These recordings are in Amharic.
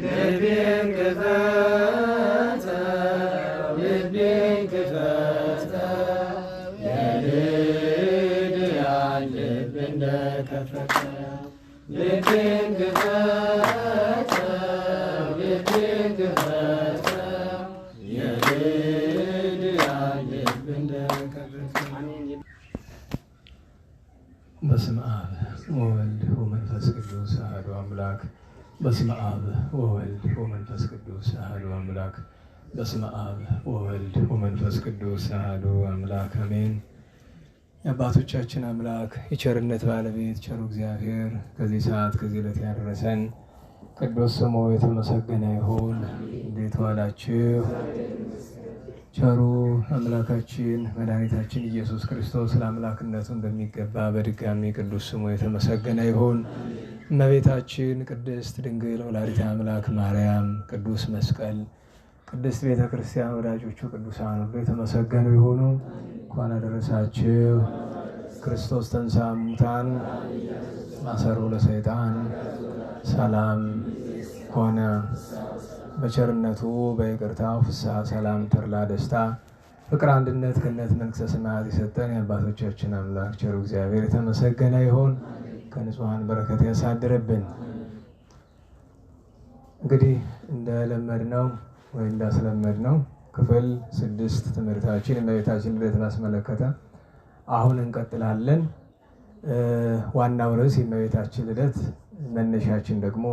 ልቤን ክፈተው ልቤን ክፈተው የልድያን ልብ እንደከፈተ ልቤን ክፈተው ልቤን ክፈተው የልድያን ልብ እንደከፈተ። በስመ አብ ወወልድ ወመንፈስ ቅዱስ አሐዱ አምላክ። በስመ አብ ወወልድ ወመንፈስ ቅዱስ አሐዱ አምላክ። በስመ አብ ወወልድ ወመንፈስ ቅዱስ አሐዱ አምላክ አሜን። የአባቶቻችን አምላክ የቸርነት ባለቤት ቸሩ እግዚአብሔር ከዚህ ሰዓት ከዚህ ዕለት ያደረሰን ቅዱስ ስሙ የተመሰገነ ይሁን። እንዴት ዋላችሁ? ቸሩ አምላካችን መድኃኒታችን ኢየሱስ ክርስቶስ ለአምላክነቱ እንደሚገባ በድጋሚ ቅዱስ ስሙ የተመሰገነ ይሁን። እመቤታችን ቅድስት ድንግል ወላዲተ አምላክ ማርያም፣ ቅዱስ መስቀል፣ ቅድስት ቤተ ክርስቲያን፣ ወዳጆቹ ቅዱሳን ሁሉ የተመሰገኑ ይሁኑ። እንኳን አደረሳችሁ። ክርስቶስ ተንሥአ እሙታን ማሰሮ ለሰይጣን ሰላም ሆነ። በቸርነቱ በይቅርታው ፍስሐ ሰላም ተድላ ደስታ ፍቅር አንድነት ገነት መንግሥተ ሰማያት የሰጠን የአባቶቻችን አምላክ ቸሩ እግዚአብሔር የተመሰገነ ይሁን። ከንጹሐን በረከት ያሳድርብን። እንግዲህ እንደለመድነው ወይ እንዳስለመድነው ክፍል 6 ትምህርታችን የእመቤታችን ልደትን አስመለከተ አሁን እንቀጥላለን። ዋናው ርዕስ የእመቤታችን ልደት፣ መነሻችን ደግሞ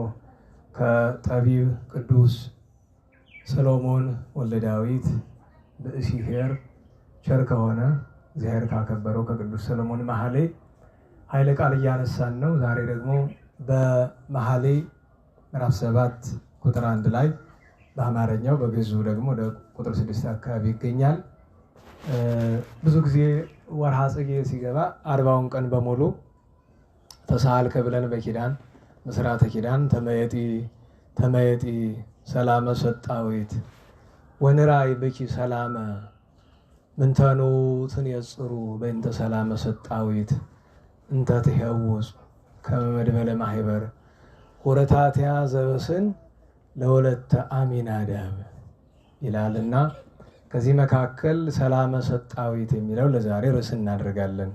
ከጠቢብ ቅዱስ ሰሎሞን ወልደ ዳዊት ብእሲ ኄር ቸር ከሆነ እግዚአብሔር ካከበረው ከቅዱስ ሰሎሞን መኃልየ ኃይለ ቃል እያነሳን ነው። ዛሬ ደግሞ በመኃልየ ምዕራፍ 7 ቁጥር 1 ላይ በአማርኛው በግዕዙ ደግሞ ወደ ቁጥር 6 አካባቢ ይገኛል። ብዙ ጊዜ ወርሃ ጽጌ ሲገባ 40ውን ቀን በሙሉ ተሳልከ ብለን በኪዳን መስራተ ኪዳን ተመየጢ ሰላመ ሰጣዊት ወንራይ ብኪ ሰላመ ምንተኑ ትንየጽሩ በእንተ ሰላመ ሰጣዊት እንተ ትሄውፅ ከመ መድበለ ማህበር ወረታትያ ዘበስን ለወለተ አሚናዳብ ይላልና ከዚህ መካከል ሰላመ ሰጣዊት የሚለው ለዛሬ ርዕስ እናደርጋለን።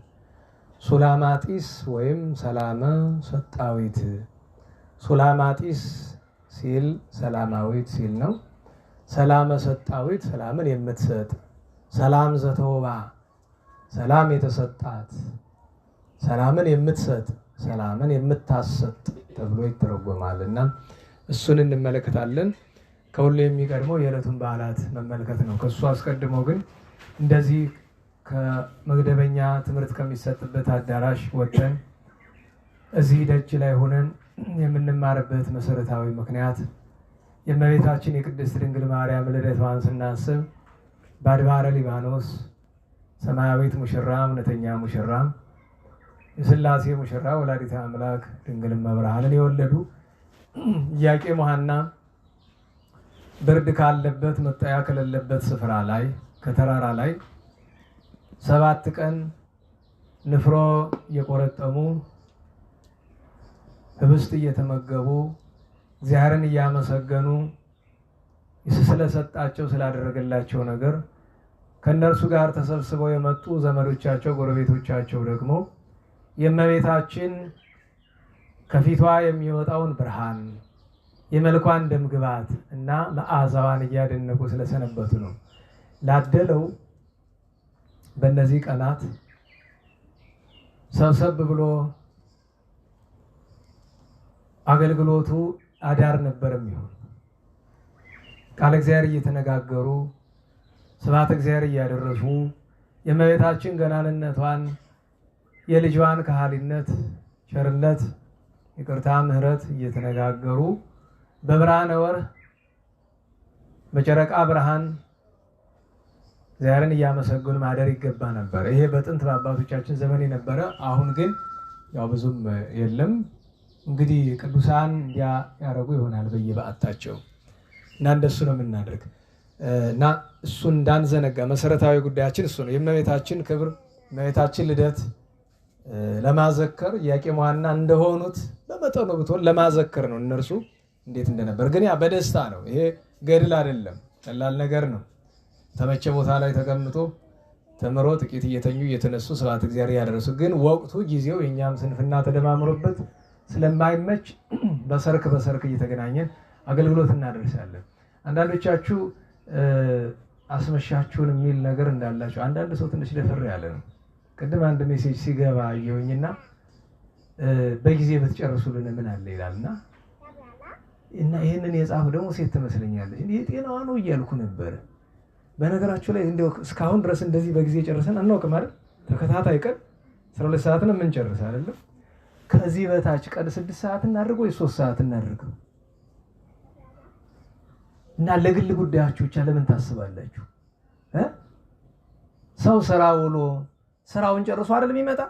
ሱላማጢስ ወይም ሰላመ ሰጣዊት። ሱላማጢስ ሲል ሰላማዊት ሲል ነው። ሰላመ ሰጣዊት ሰላምን የምትሰጥ፣ ሰላም ዘተወባ ሰላም የተሰጣት፣ ሰላምን የምትሰጥ፣ ሰላምን የምታሰጥ ተብሎ ይተረጎማል እና እሱን እንመለከታለን። ከሁሉ የሚቀድመው የዕለቱን በዓላት መመልከት ነው። ከእሱ አስቀድሞ ግን እንደዚህ ከመደበኛ ትምህርት ከሚሰጥበት አዳራሽ ወጥተን እዚህ ደጅ ላይ ሆነን የምንማርበት መሰረታዊ ምክንያት የእመቤታችን የቅድስት ድንግል ማርያም ልደቷን ስናስብ በአድባረ ሊባኖስ ሰማያዊት ሙሽራ እውነተኛ ሙሽራ የሥላሴ ሙሽራ ወላዲተ አምላክ ድንግል እመብርሃንን የወለዱ ኢያቄም ወሐና ብርድ ካለበት መጠያ ከሌለበት ስፍራ ላይ ከተራራ ላይ 7 ቀን ንፍሮ እየቆረጠሙ ህብስት እየተመገቡ እግዚአብሔርን እያመሰገኑ ስለሰጣቸው ስላደረገላቸው ነገር ከእነርሱ ጋር ተሰብስበው የመጡ ዘመዶቻቸው ጎረቤቶቻቸው ደግሞ የእመቤታችን ከፊቷ የሚወጣውን ብርሃን የመልኳን ደምግባት እና መዓዛዋን እያደነቁ ስለሰነበቱ ነው። ላደለው በእነዚህ ቀናት ሰብሰብ ብሎ አገልግሎቱ አዳር ነበር የሚሆን። ቃለ እግዚአብሔር እየተነጋገሩ ስብሐተ እግዚአብሔር እያደረሱ የእመቤታችን ገናንነቷን፣ የልጇን ከሃሊነት፣ ቸርነት፣ ይቅርታ፣ ምሕረት እየተነጋገሩ በብርሃነ ወርህ በጨረቃ ብርሃን እግዚአብሔርን እያመሰገኑ ማደር ይገባ ነበር። ይሄ በጥንት በአባቶቻችን ዘመን የነበረ፣ አሁን ግን ያው ብዙም የለም። እንግዲህ ቅዱሳን ያረጉ ይሆናል በየበዓታቸው እና እንደሱ ነው የምናደርግ እና እሱን እንዳንዘነጋ መሰረታዊ ጉዳያችን እሱ ነው። የእመቤታችን ክብር የእመቤታችን ልደት ለማዘከር ኢያቄም ወሐና እንደሆኑት በመጠኑ ብትሆን ለማዘከር ነው። እነርሱ እንዴት እንደነበር ግን ያ በደስታ ነው። ይሄ ገድል አይደለም፣ ቀላል ነገር ነው። ተመቸ ቦታ ላይ ተቀምጦ ተምሮ ጥቂት እየተኙ እየተነሱ ስብሐተ እግዚአብሔር ያደረሱ። ግን ወቅቱ ጊዜው የእኛም ስንፍና ተደማምሮበት ስለማይመች በሰርክ እየተገናኘን አገልግሎት እናደርሳለን። አንዳንዶቻችሁ አስመሻችሁን የሚል ነገር እንዳላችሁ፣ አንዳንድ ሰው ትንሽ ደፈር ያለ ነው። ቅድም አንድ ሜሴጅ ሲገባ አየሁኝና በጊዜ ብትጨርሱልን ምን አለ ይላልና እና ይህንን የጻፉ ደግሞ ሴት ትመስለኛለች። ይሄ ጤናዋ ነው እያልኩ ነበረ። በነገራችሁ ላይ እንደው እስካሁን ድረስ እንደዚህ በጊዜ ጨርሰን አናውቅም አይደል? ተከታታይ ቀን 12 ሰዓት ነው የምንጨርስ አይደለም? ከዚህ በታች ቀን 6 ሰዓት እናድርገው ወይ 3 ሰዓት እናድርገው? እና ለግል ጉዳያችሁ ብቻ ለምን ታስባላችሁ? ሰው ስራ ውሎ ስራውን ጨርሶ አይደል የሚመጣ?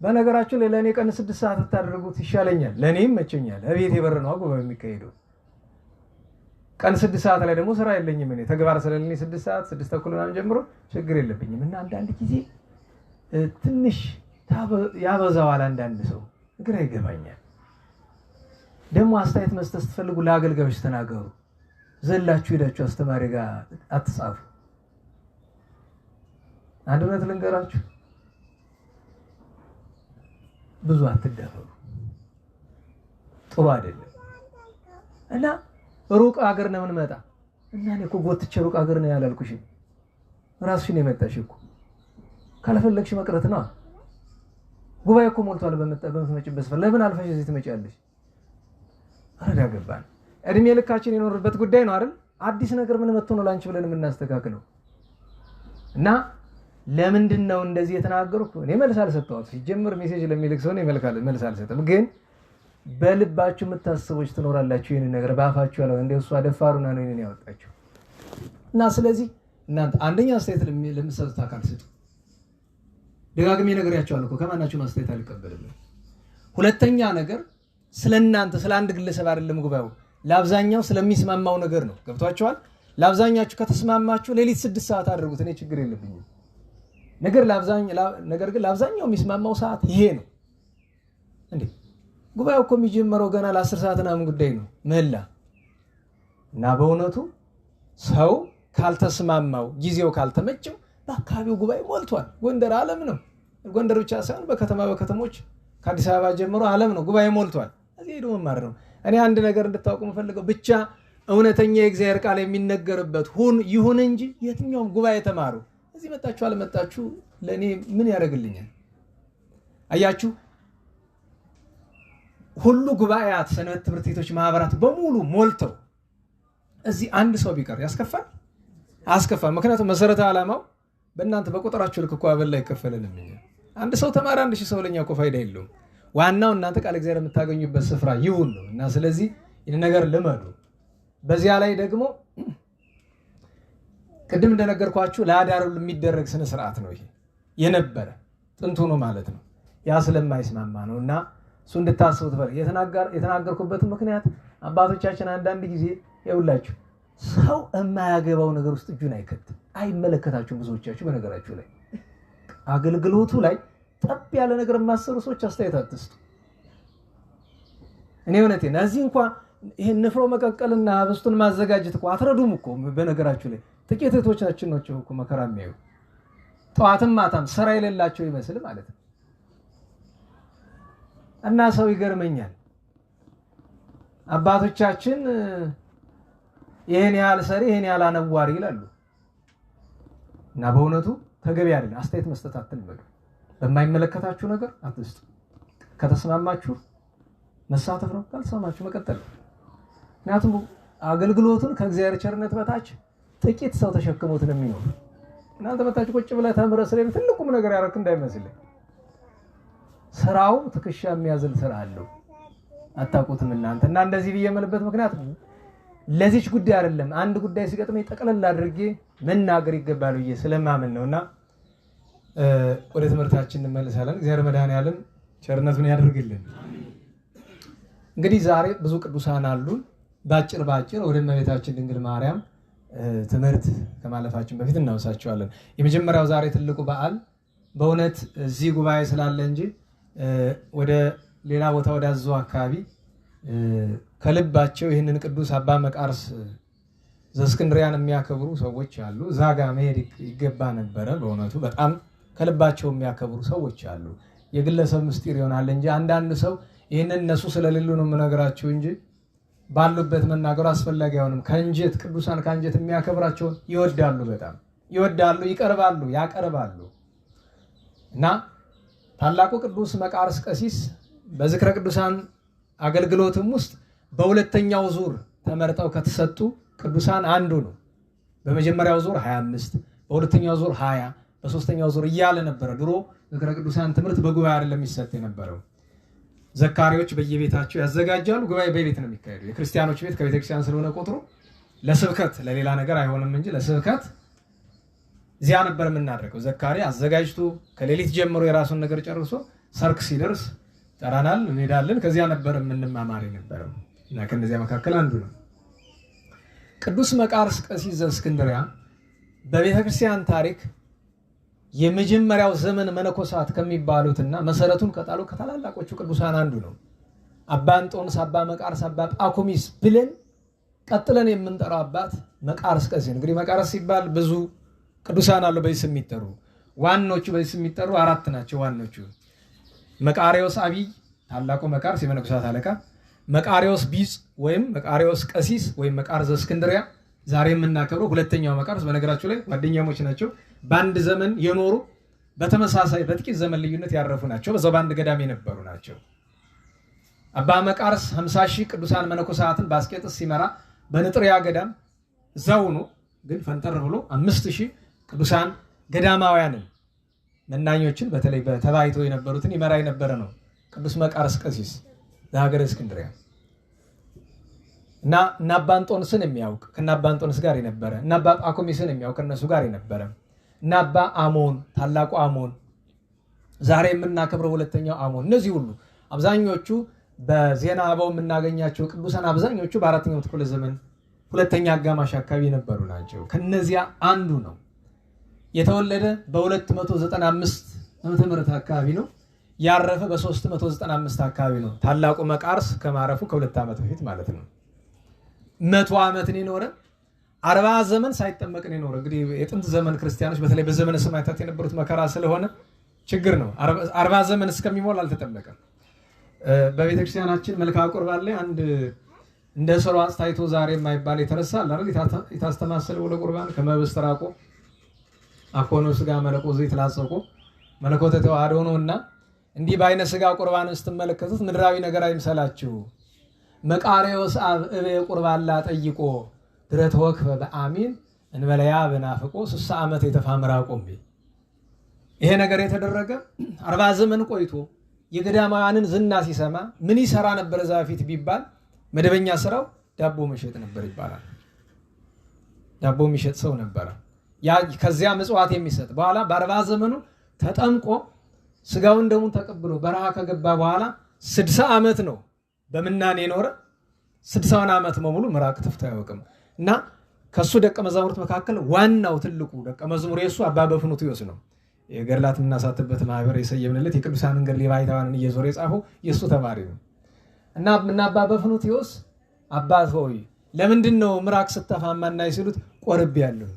በነገራችሁ ላይ ለእኔ ቀን 6 ሰዓት ታደርጉት ይሻለኛል፣ ለእኔም ይመቸኛል። እቤት የበር ነው ጉባኤ የሚካሄደው። ቀን 6 ሰዓት ላይ ደግሞ ስራ የለኝም እኔ ተግባር ስለሌለኝ 6 ሰዓት 6 ተኩል ምናምን ጀምሮ ችግር የለብኝም። እና አንዳንድ ጊዜ ትንሽ ያበዛዋል አንዳንድ ሰው፣ ግራ ይገባኛል። ደግሞ አስተያየት መስጠት ስትፈልጉ ለአገልጋዮች ተናገሩ። ዘላችሁ ሄዳችሁ አስተማሪ ጋር አትጻፉ። አንድ እውነት ልንገራችሁ፣ ብዙ አትደፈሩ፣ ጥሩ አይደለም። እና ሩቅ ሀገር ነው የምንመጣ እና እኔ እኮ ጎትቼ ሩቅ ሀገር ነው ያላልኩሽ፣ ራስሽን የመጣሽ እኮ ካልፈለግሽ መቅረት ነው። ጉባኤ እኮ ሞልቷል። በምትመጪበት ስፍራ ለምን አልፈሽ እዚህ ትመጪያለሽ? አረዳ ገባን። እድሜ ልካችን የኖርበት ጉዳይ ነው አይደል? አዲስ ነገር ምን መጥቶ ነው ላንቺ ብለን የምናስተካክለው? እና ለምንድን ነው እንደዚህ የተናገርኩ? እኔ መልስ አልሰጠሁት። ሲጀምር ሜሴጅ ለሚልክ ሰው ነው መልስ አልሰጠም። ግን በልባችሁ የምታስቦች ትኖራላችሁ። ይህን ነገር በአፋችሁ ያለው እንደ እሷ ደፋሩና ነው ይህንን ያወጣችሁ። እና ስለዚህ እናንተ አንደኛ አስተያየት ለምትሰጡት አካል ስጡ። ደጋግሜ ነግሬያቸዋለሁ እኮ ከማናችሁም አስተያየት አልቀበልም። ሁለተኛ ነገር ስለ እናንተ ስለ አንድ ግለሰብ አይደለም ጉባኤው፣ ለአብዛኛው ስለሚስማማው ነገር ነው። ገብቷችኋል? ለአብዛኛችሁ ከተስማማችሁ ሌሊት 6 ሰዓት አድርጉት፣ እኔ ችግር የለብኝም። ነገር ግን ለአብዛኛው የሚስማማው ሰዓት ይሄ ነው እንዴ። ጉባኤው እኮ የሚጀመረው ገና ለ10 ሰዓት ምናምን ጉዳይ ነው ምህላ። እና በእውነቱ ሰው ካልተስማማው ጊዜው ካልተመቸው በአካባቢው ጉባኤ ሞልቷል። ጎንደር ዓለም ነው። ጎንደር ብቻ ሳይሆን በከተሞች ከአዲስ አበባ ጀምሮ ዓለም ነው ጉባኤ ሞልቷል። እዚህ ሄዶ መማር ነው። እኔ አንድ ነገር እንድታውቁ የምፈልገው ብቻ እውነተኛ የእግዚአብሔር ቃል የሚነገርበት ይሁን እንጂ የትኛውም ጉባኤ ተማሩ። እዚህ መጣችሁ አልመጣችሁ ለእኔ ምን ያደርግልኛል? አያችሁ፣ ሁሉ ጉባኤያት፣ ሰንበት ትምህርት ቤቶች፣ ማህበራት በሙሉ ሞልተው እዚህ አንድ ሰው ቢቀር ያስከፋል? አያስከፋም። ምክንያቱም መሰረተ ዓላማው በእናንተ በቁጥራችሁ ልክ እኮ አበል ላይ ይከፈለንም። አንድ ሰው ተማረ 1000 ሰው ለኛ እኮ ፋይዳ የለውም። ዋናው እናንተ ቃል እግዚአብሔር የምታገኙበት ስፍራ ይሁን ነው። እና ስለዚህ ይህን ነገር ልመዱ። በዚያ ላይ ደግሞ ቅድም እንደነገርኳችሁ ለአዳሩ የሚደረግ ስነ ስርዓት ነው። ይሄ የነበረ ጥንቱ ነው ማለት ነው። ያ ስለማይስማማ ነው። እና እሱ እንድታስቡት የተናገርኩበት ምክንያት አባቶቻችን አንዳንድ ጊዜ ይውላችሁ ሰው የማያገባው ነገር ውስጥ እጁን አይከትም። አይመለከታችሁም። ብዙዎቻችሁ በነገራችሁ ላይ አገልግሎቱ ላይ ጠብ ያለ ነገር የማሰሩ ሰዎች አስተያየት አትስጡ። እኔ እውነቴን እዚህ እንኳን ይሄን ንፍሮ መቀቀልና ህብስቱን ማዘጋጀት እኮ አትረዱም እኮ። በነገራችሁ ላይ ጥቂት እህቶቻችን ናቸው እኮ መከራ የሚያዩ ጠዋትም ማታም ስራ የሌላቸው ይመስል ማለት ነው። እና ሰው ይገርመኛል። አባቶቻችን ይሄን ያህል ሰሪ ይሄን ያህል አነዋሪ ይላሉ። እና በእውነቱ ተገቢ አይደለም። አስተያየት መስጠት አትልመዱ። በማይመለከታችሁ ነገር አትስጡ። ከተስማማችሁ መሳተፍ ነው፣ ካልተስማማችሁ መቀጠል። ምክንያቱም አገልግሎቱን ከእግዚአብሔር ቸርነት በታች ጥቂት ሰው ተሸክሞት ነው የሚኖር። እናንተ መታችሁ ቁጭ ብለህ ተምረህ ስለሌለ ትልቁም ነገር ያደረክ እንዳይመስልህ። ስራው ትከሻ የሚያዝል ስራ አለው፣ አታውቁትም እናንተ። እና እንደዚህ ብዬ የምልበት ምክንያት ለዚች ጉዳይ አይደለም። አንድ ጉዳይ ሲገጥመኝ ጠቅለል አድርጌ መናገር ይገባል ብዬ ስለማምን ነውና ወደ ትምህርታችን እንመለሳለን። እግዚአብሔር መድኃኔዓለም ቸርነቱን ያደርግልን። እንግዲህ ዛሬ ብዙ ቅዱሳን አሉን። ባጭር ወደ እመቤታችን ድንግል ማርያም ትምህርት ከማለፋችን በፊት እናወሳቸዋለን። የመጀመሪያው ዛሬ ትልቁ በዓል በእውነት እዚህ ጉባኤ ስላለ እንጂ ወደ ሌላ ቦታ ወደ አዘዞ አካባቢ ከልባቸው ይህንን ቅዱስ አባ መቃርስ ዘእስክንድርያን የሚያከብሩ ሰዎች አሉ። እዛ ጋር መሄድ ይገባ ነበረ። በእውነቱ በጣም ከልባቸው የሚያከብሩ ሰዎች አሉ። የግለሰብ ምስጢር ይሆናል እንጂ አንዳንድ ሰው ይህንን እነሱ ስለሌሉ ነው የምነግራቸው እንጂ ባሉበት መናገሩ አስፈላጊ አይሆንም። ከእንጀት ቅዱሳን ከእንጀት የሚያከብራቸውን ይወዳሉ፣ በጣም ይወዳሉ፣ ይቀርባሉ፣ ያቀርባሉ። እና ታላቁ ቅዱስ መቃርስ ቀሲስ በዝክረ ቅዱሳን አገልግሎትም ውስጥ በሁለተኛው ዙር ተመርጠው ከተሰጡ ቅዱሳን አንዱ ነው። በመጀመሪያው ዙር 25፣ በሁለተኛው ዙር 20፣ በሶስተኛው ዙር እያለ ነበረ። ድሮ ዝክረ ቅዱሳን ትምህርት በጉባኤ አይደለም የሚሰጥ የነበረው። ዘካሪዎች በየቤታቸው ያዘጋጃሉ። ጉባኤ በቤት ነው የሚካሄደው። የክርስቲያኖች ቤት ከቤተክርስቲያን ስለሆነ ቁጥሩ ለስብከት ለሌላ ነገር አይሆንም እንጂ ለስብከት እዚያ ነበር የምናደርገው። ዘካሪ አዘጋጅቶ ከሌሊት ጀምሮ የራሱን ነገር ጨርሶ ሰርክ ሲደርስ ጠራናል፣ እንሄዳለን። ከዚያ ነበር የምንማማር የነበረው እና ከነዚያ መካከል አንዱ ነው ቅዱስ መቃርስ ቀሲስ ዘእስክንድርያ። በቤተክርስቲያን ታሪክ የመጀመሪያው ዘመን መነኮሳት ከሚባሉትና መሰረቱን ከጣሉ ከታላላቆቹ ቅዱሳን አንዱ ነው። አባ እንጦንስ፣ አባ መቃርስ፣ አባ ጳኩሚስ ብለን ቀጥለን የምንጠራው አባት መቃርስ ቀሲስ። እንግዲህ መቃርስ ሲባል ብዙ ቅዱሳን አሉ በዚህ ስም የሚጠሩ። ዋኖቹ በዚህ ስም የሚጠሩ 4 ናቸው። ዋኖቹ መቃሪዎስ አቢይ፣ ታላቁ መቃርስ የመነኮሳት አለቃ፣ መቃሪዎስ ቢጽ ወይም መቃሪዎስ ቀሲስ ወይም መቃርስ ዘእስክንድርያ ዛሬ የምናከብረው ሁለተኛው መቃርስ። በነገራቸው ላይ ጓደኛሞች ናቸው። በአንድ ዘመን የኖሩ በተመሳሳይ በጥቂት ዘመን ልዩነት ያረፉ ናቸው። በዛው በአንድ ገዳም የነበሩ ናቸው። አባ መቃርስ 50 ሺህ ቅዱሳን መነኮሳትን በአስቄጥስ ሲመራ በንጥሪያ ገዳም እዛው ነው። ግን ፈንጠር ብሎ 5000 ቅዱሳን ገዳማውያንን መናኞችን በተለይ በተባይቶ የነበሩትን ይመራ የነበረ ነው ቅዱስ መቃርስ ቀሲስ ለሀገረ እስክንድርያ። እና አባ እንጦንስን የሚያውቅ ከና አባ እንጦንስ ጋር የነበረ እና አባ ጳኩሚስን የሚያውቅ ከነሱ ጋር የነበረ እና አባ አሞን ታላቁ አሞን ዛሬ የምናከብረው ሁለተኛው አሞን። እነዚህ ሁሉ አብዛኞቹ በዜና አበው የምናገኛቸው ቅዱሳን አብዛኞቹ በአራተኛው ክፍለ ዘመን ሁለተኛ አጋማሽ አካባቢ የነበሩ ናቸው። ከነዚያ አንዱ ነው። የተወለደ በ295 ዓመተ ምህረት አካባቢ ነው። ያረፈ በ395 አካባቢ ነው። ታላቁ መቃርስ ከማረፉ ከ2 ዓመት በፊት ማለት ነው። 100 ዓመትን የኖረ 40 ዘመን ሳይጠመቅ ነው የኖረ። እንግዲህ የጥንት ዘመን ክርስቲያኖች በተለይ በዘመነ ሰማዕታት የነበሩት መከራ ስለሆነ ችግር ነው። 40 ዘመን እስከሚሞላ አልተጠመቀም። በቤተክርስቲያናችን መልክዓ ቁርባን ላይ አንድ እንደ ሰሩ አስታይቶ ዛሬ የማይባል የተረሳ አይደል? የታስተማሰለ ወለ ቁርባን ከመብስ ተራቆ አኮኖ ስጋ መለኮ ዘይት ላጸቆ መለኮተ ተዋህዶ ነውና እንዲህ በአይነ ስጋ ቁርባንን ስትመለከቱት ምድራዊ ነገር አይምሰላችሁ። መቃሪዎስ አብ እበ ቁርባን ላ ጠይቆ ድረት ወክፈ በአሚን እንበለያ በናፍቆ 60 ዓመት የተፋመራ ቆምቤ። ይሄ ነገር የተደረገ 40 ዘመን ቆይቶ የገዳማውያንን ዝና ሲሰማ ምን ይሰራ ነበር? እዛ በፊት ቢባል መደበኛ ስራው ዳቦ መሸጥ ነበር ይባላል። ዳቦ የሚሸጥ ሰው ነበር። ያ ከዚያ ምጽዋት የሚሰጥ በኋላ በ40 ዘመኑ ተጠምቆ ስጋውን ደሙን ተቀብሎ በረሃ ከገባ በኋላ 60 ዓመት ነው በምናኔ የኖረ። 60 ዓመት በሙሉ ምራቅ ተፍቶ አያውቅም። እና ከሱ ደቀ መዛሙርት መካከል ዋናው ትልቁ ደቀ መዝሙር የሱ አባ በፍኑትዮስ ነው። የገድላት የምናሳትበት ማህበር የሰየምንለት የቅዱሳንን ገድል የባይታውያንን እየዞረ የጻፈው የሱ ተማሪ ነው። እና አባ በፍኑትዮስ አባት ሆይ ለምንድን ነው ምራቅ ስተፋማና ሲሉት ቆርቤያለሁ።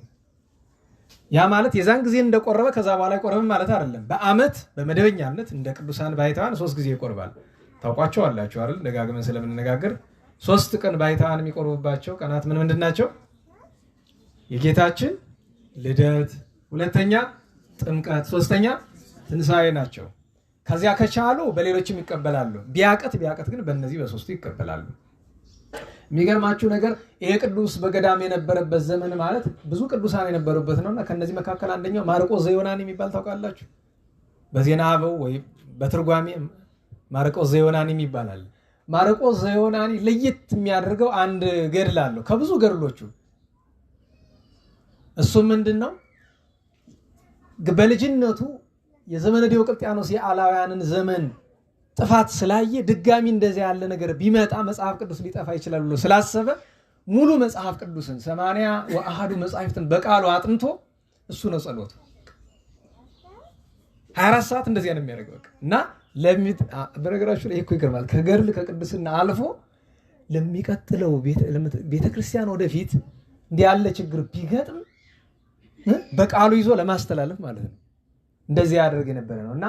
ያ ማለት የዛን ጊዜ እንደቆረበ ከዛ በኋላ ይቆርብም ማለት አይደለም። በአመት በመደበኛነት እንደ ቅዱሳን ባይታውያን 3 ጊዜ ይቆርባል። ታውቋቸዋላችሁ አይደል? ደጋግመን ስለምንነጋገር 3 ቀን ባይታውያን የሚቆርቡባቸው ቀናት ምንድን ናቸው? የጌታችን ልደት፣ ሁለተኛ ጥምቀት፣ ሶስተኛ ትንሣኤ ናቸው። ከዚያ ከቻሉ በሌሎችም ይቀበላሉ። ቢያቀት ግን በእነዚህ በሶስቱ ይቀበላሉ። የሚገርማችሁ ነገር ይሄ ቅዱስ በገዳም የነበረበት ዘመን ማለት ብዙ ቅዱሳን የነበሩበት ነውና ከነዚህ መካከል አንደኛው ማርቆስ ዘዮናኒ የሚባል ታውቃላችሁ? በዜና አበው ወይ በትርጓሜ ማርቆስ ዘዮናኒ ይባላል። ማርቆስ ዘዮናኒ ለየት የሚያደርገው አንድ ገድል አለው ከብዙ ገድሎቹ። እሱ ምንድነው? በልጅነቱ የዘመነ ዲዮቅልጥያኖስ የአላውያንን ዘመን ጥፋት ስላየ ድጋሚ እንደዚህ ያለ ነገር ቢመጣ መጽሐፍ ቅዱስ ሊጠፋ ይችላል ብሎ ስላሰበ ሙሉ መጽሐፍ ቅዱስን 81 መጽሐፍትን በቃሉ አጥንቶ እሱ ነው ጸሎቱ። 24 ሰዓት እንደዚህ ነው የሚያደርገው። እና በነገራችሁ ላይ እኮ ይገርማል። ከገድል ከቅድስና አልፎ ለሚቀጥለው ቤተክርስቲያን ወደፊት እንዲህ ያለ ችግር ቢገጥም በቃሉ ይዞ ለማስተላለፍ ማለት ነው። እንደዚህ ያደርግ የነበረ ነው እና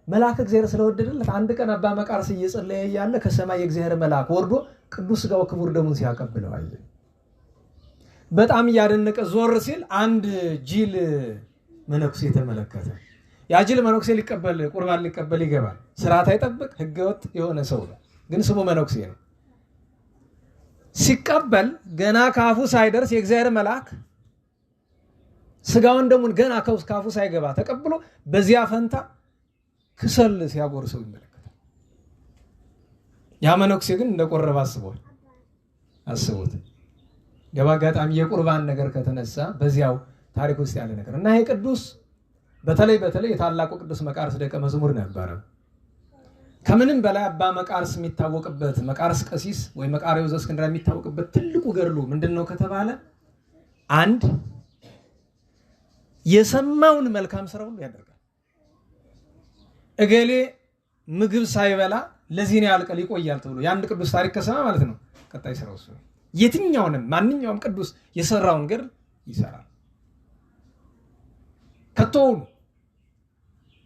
መልአክ እግዚአብሔር ስለወደደለት አንድ ቀን አባ መቃርስ እየጸለየ ያለ ከሰማይ የእግዚአብሔር መልአክ ወርዶ ቅዱስ ሥጋው ክቡር ደሙን ሲያቀብለው አየ። በጣም እያደነቀ ዞር ሲል አንድ ጅል መነኩሴ ተመለከተ። ያ ጅል መነኩሴ ቁርባን ሊቀበል ይገባል። ስርዓት አይጠብቅ ህገወጥ የሆነ ሰው ነው፣ ግን ስሙ መነኩሴ ነው። ሲቀበል ገና ካፉ ሳይደርስ የእግዚአብሔር መልአክ ሥጋውን ደሙን ገና ካፉ ሳይገባ ተቀብሎ በዚያ ፈንታ ክሰል ሲያጎርሰው ይመለከታል። ያ መነኩሴ ግን እንደቆረበ አስቦት በአጋጣሚ የቁርባን ነገር ከተነሳ በዚያው ታሪክ ውስጥ ያለ ነገር እና ይሄ ቅዱስ በተለይ የታላቁ ቅዱስ መቃርስ ደቀ መዝሙር ነበረ። ከምንም በላይ አባ መቃርስ የሚታወቅበት መቃርስ ቀሲስ ወይ መቃርዮስ ዘእስክንድርያ የሚታወቅበት ትልቁ ገድሉ ምንድነው ከተባለ አንድ የሰማውን መልካም ስራ ሁሉ ያደርጋል። እገሌ ምግብ ሳይበላ ለዚህ ያህል ቀን ይቆያል ተብሎ የአንድ ቅዱስ ታሪክ ከሰማ ማለት ነው ቀጣይ ስራው እሱ የትኛውንም ማንኛውም ቅዱስ የሰራውን ገድል ይሰራል። ከተውሉ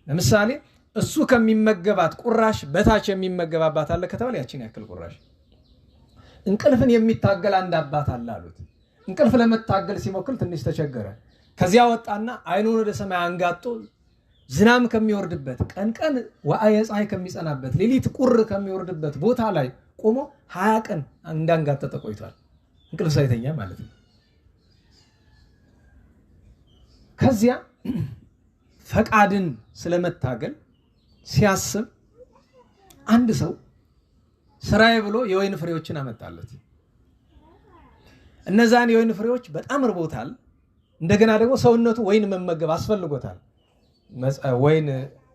ለምሳሌ እሱ ከሚመገባት ቁራሽ በታች የሚመገባባት አለ ከተባለ ያችን ያክል ቁራሽ። እንቅልፍን የሚታገል አንድ አባት አለ አሉት። እንቅልፍ ለመታገል ሲሞክል ትንሽ ተቸገረ። ከዚያ ወጣና አይኑን ወደ ሰማይ አንጋጦ ዝናም ከሚወርድበት ቀን ወአየ ፀሐይ ከሚጸናበት ሌሊት ቁር ከሚወርድበት ቦታ ላይ ቆሞ 20 ቀን እንዳንጋጠጠ ቆይቷል። እንቅልፍ ሳይተኛ ማለት ነው። ከዚያ ፈቃድን ስለመታገል ሲያስብ አንድ ሰው ስራዬ ብሎ የወይን ፍሬዎችን አመጣለት። እነዛን የወይን ፍሬዎች በጣም እርቦታል። እንደገና ደግሞ ሰውነቱ ወይን መመገብ አስፈልጎታል። ወይን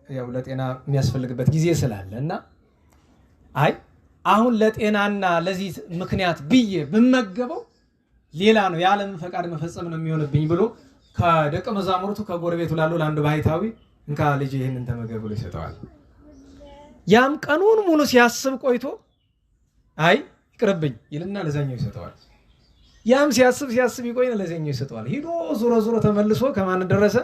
ያው ለጤና የሚያስፈልግበት ጊዜ ስላለ እና አሁን ለጤናና ለዚህ ምክንያት ብዬ ብመገበው ሌላ ነው የዓለም ፈቃድ መፈጸም ነው የሚሆንብኝ ብሎ ከደቀ መዛሙርቱ ከጎረቤቱ ላለው ለአንዱ ባሕታዊ እንካ ልጅ ይሄንን ተመገብ ብሎ ይሰጠዋል። ያም ቀኑን ሙሉ ሲያስብ ቆይቶ ይቅርብኝ ይልና ለዛኛው ይሰጠዋል። ያም ሲያስብ ይቆይና ለዛኛው ይሰጠዋል። ሄዶ ዞሮ ተመልሶ ከማን ደረሰ?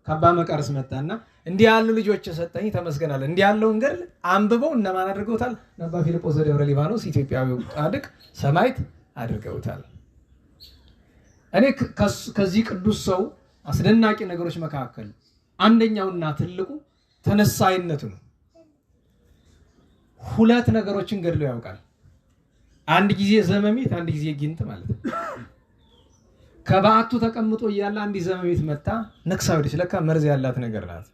ከአባ መቃርስ መጣና እንዲህ ያሉ ልጆች ሰጠኝ ተመስገናለ። እንዲህ ያለውን ገድል አንብበው እነማን አድርገውታል? አባ ፊልጶስ ዘደብረ ሊባኖስ ኢትዮጵያዊው ጻድቅ ሰማዕት አድርገውታል። እኔ ከዚህ ቅዱስ ሰው አስደናቂ ነገሮች መካከል አንደኛውና ትልቁ ተነሳይነቱ ነው። 2 ነገሮችን ገድሎ ያውቃል። አንድ ጊዜ ዘመሚት፣ አንድ ጊዜ ጊንጥ ማለት ነው። ከበዓቱ ተቀምጦ እያለ አንድ ዘመሚት መጣ ነክሳ ወዲህ ለካ መርዝ ያላት ነገር ናት።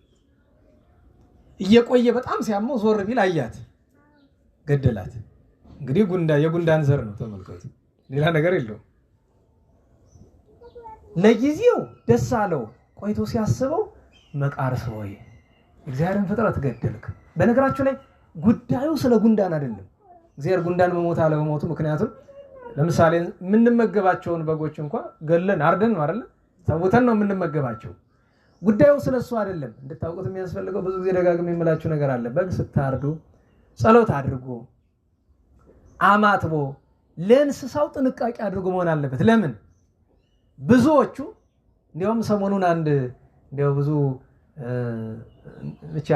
እየቆየ በጣም ሲያመው ዞር ቢል አያት፣ ገደላት። እንግዲህ የጉንዳን ዘር ነው ተመልከቱ፣ ሌላ ነገር የለውም። ለጊዜው ደስ አለው። ቆይቶ ሲያስበው መቃርስ ሆይ እግዚአብሔርን ፍጥረት ገደልክ። በነገራችሁ ላይ ጉዳዩ ስለ ጉንዳን አይደለም። እግዚአብሔር ጉንዳን መሞት አለመሞቱ ምክንያቱም ለምሳሌ የምንመገባቸውን በጎች እንኳን ገለን አርደን ነው አይደል? ሰውተን ነው የምንመገባቸው። ጉዳዩ ስለሱ አይደለም። እንድታውቁት የሚያስፈልገው ብዙ ጊዜ ደጋግሜ የምላችሁ ነገር አለ። በግ ስታርዱ ጸሎት አድርጎ አማትቦ ለእንስሳው ጥንቃቄ አድርጎ መሆን አለበት። ለምን? ብዙዎቹ እንዲያውም ሰሞኑን አንድ እንዲያው ብዙ ብቻ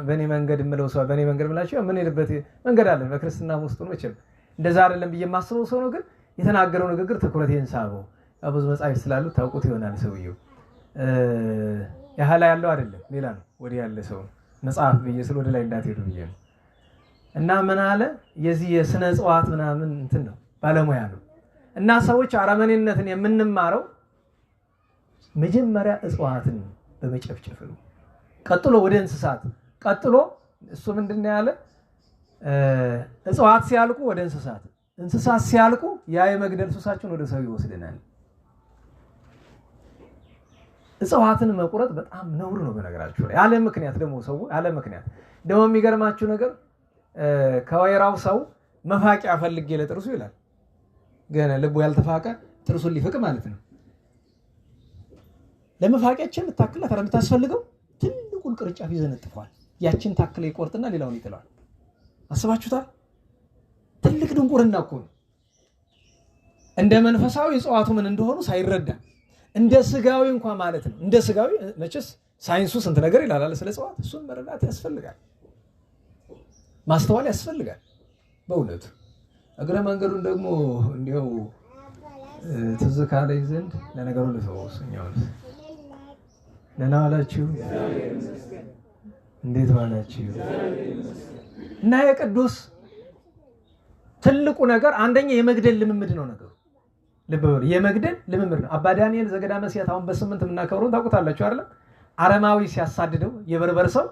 በእኔ መንገድ የምለው ሰው በእኔ መንገድ ብላችሁ ምን ሄድበት መንገድ አለ በክርስትና ውስጥ ነው። መቼም እንደዛ አይደለም ብዬ የማስበው ሰው ነው፣ ግን የተናገረው ንግግር ትኩረቴን ሳበው። ብዙ መጻሕፍት ስላሉ ታውቁት ይሆናል። ሰውየው ያህላ ያለው አይደለም ሌላ ነው፣ ወዲህ ያለ ሰው መጽሐፍ ብዬ ስለ ወደ ላይ እንዳትሄዱ ብዬ ነው። እና ምን አለ የዚህ የስነ እጽዋት ምናምን እንትን ነው ባለሙያ ነው። እና ሰዎች አረመኔነትን የምንማረው መጀመሪያ እጽዋትን በመጨፍጨፍ ነው። ቀጥሎ ወደ እንስሳት፣ ቀጥሎ እሱ ምንድነው ያለ እጽዋት ሲያልቁ ወደ እንስሳት ሲያልቁ ያ የመግደል ሱሳችን ወደ ሰው ይወስደናል። እጽዋትን መቁረጥ በጣም ነውር ነው በነገራችሁ ላይ። ያለ ምክንያት ደግሞ ሰው ያለ ምክንያት ደግሞ የሚገርማችሁ ነገር ከወይራው ሰው መፋቂያ ፈልጌ ለጥርሱ ይላል። ገና ልቡ ያልተፋቀ ጥርሱን ሊፍቅ ማለት ነው። ለመፋቂያችን ታክላት አረ የምታስፈልገው ትልቁን ቅርንጫፍ ይዘነጥፈዋል። ያችን ታክለ ይቆርጥና ሌላውን ይጥላል። አስባችሁታል? ትልቅ ድንቁርና እኮ ነው። እንደ መንፈሳዊ እጽዋቱ ምን እንደሆኑ ሳይረዳ እንደ ስጋዊ እንኳን ማለት ነው። እንደ ስጋዊ መቼስ ሳይንሱ ስንት ነገር ይላል ስለ እጽዋት። እሱን መረዳት ያስፈልጋል፣ ማስተዋል ያስፈልጋል በእውነቱ። እግረ መንገዱን ደግሞ እንዲያው ትዝ ካለኝ ዘንድ ለነገሩ ልተወውኛው። ደህና ዋላችሁ? እንዴት ዋላችሁ? እና የቅዱስ ትልቁ ነገር አንደኛ የመግደል ልምምድ ነው ነገሩ። ልብ በሉ፣ የመግደል ልምምድ ነው። አባ ዳንኤል ዘገዳመ ሲያት አሁን በ8 የምናከብረውን ታውቁታላችሁ አይደል? አረማዊ ሲያሳድደው የበርበር ሰው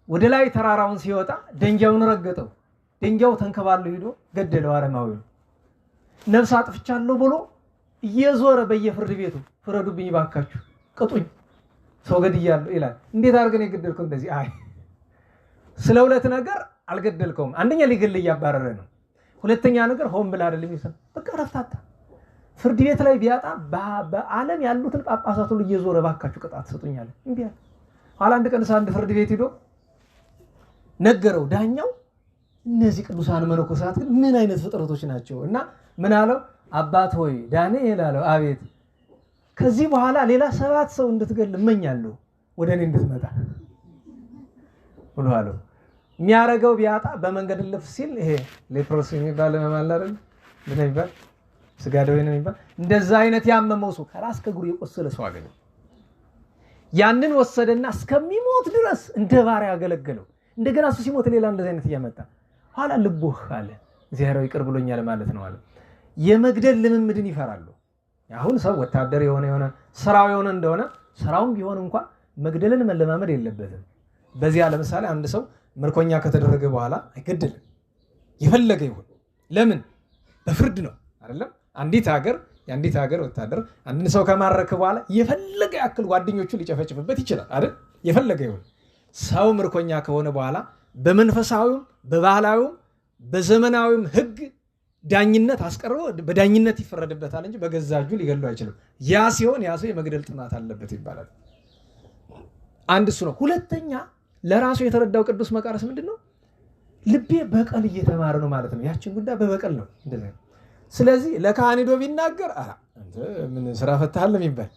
ወደ ላይ ተራራውን ሲወጣ ደንጊያውን ረገጠው። ደንጊያው ተንከባሎ ሄዶ ገደለው አረማዊው። ነፍስ አጥፍቻለሁ ብሎ እየዞረ በየፍርድ ቤቱ ፍረዱብኝ ባካችሁ፣ ቅጡኝ፣ ሰው ገድያለሁ ይላል። እንዴት አድርገን የገደልከው? እንደዚህ አይ ስለ ሁለት ነገር አልገደልከውም። አንደኛ ሊገል እያባረረ ነው። ሁለተኛ ነገር ሆን ብለህ አይደለም ይሰል በቃ ረፍታታ ፍርድ ቤት ላይ ቢያጣ በዓለም ያሉትን ጳጳሳት ሁሉ እየዞረ ባካችሁ ቅጣት ሰጡኛል እንዴ። ኋላ አንድ ቀን አንድ ፍርድ ቤት ሄዶ ነገረው ዳኛው፣ እነዚህ ቅዱሳን መነኮሳት ግን ምን አይነት ፍጥረቶች ናቸው? እና ምን አለው? አባት ሆይ ዳንኤል አለው፣ አቤት፣ ከዚህ በኋላ ሌላ 7 ሰው እንድትገል እመኛለሁ ወደ እኔ እንድትመጣ ብሎ አለው። የሚያረገው ቢያጣ በመንገድ ልፍ ሲል ይሄ ሌፕሮስ የሚባል ማለ አይደል ምን ይባል ስጋ ደዌ ነው የሚባል እንደዛ አይነት ያመመው ሰው ከራስ ከእግሩ የቆሰለ ሰው አገኘ። ያንን ወሰደና እስከሚሞት ድረስ እንደ ባሪያ ያገለገለው። እንደገና እሱ ሲሞት ሌላ እንደዛ አይነት እያመጣ ኋላ ልቦህ አለ እግዚአብሔር ይቅር ብሎኛል ማለት ነው አለ። የመግደል ልምምድን ይፈራሉ። አሁን ሰው ወታደር የሆነ ስራው የሆነ እንደሆነ ስራውም ቢሆን እንኳን መግደልን መለማመድ የለበትም። በዚያ ለምሳሌ አንድ ሰው ምርኮኛ ከተደረገ በኋላ አይገደልም፣ የፈለገ ይሁን። ለምን? በፍርድ ነው አይደለም? አንዲት ሀገር ወታደር አንድ ሰው ከማረከ በኋላ የፈለገ ያክል ጓደኞቹ ሊጨፈጭፍበት ይችላል አይደል? የፈለገ ይሁን። ሰው ምርኮኛ ከሆነ በኋላ በመንፈሳዊም በባህላዊም በዘመናዊም ሕግ ዳኝነት አስቀርቦ በዳኝነት ይፈረድበታል እንጂ በገዛ እጁ ሊገሉ አይችልም። ያ ሲሆን ያ ሰው የመግደል ጥማት አለበት ይባላል። አንድ እሱ ነው። ሁለተኛ ለራሱ የተረዳው ቅዱስ መቃርስ ምንድነው? ልቤ በቀል እየተማረ ነው ማለት ነው። ያችን ጉዳይ በበቀል ነው እንደዚህ። ስለዚህ ለካህን ሄዶ ቢናገር አንተ ምን ስራ ፈታሃል የሚባል።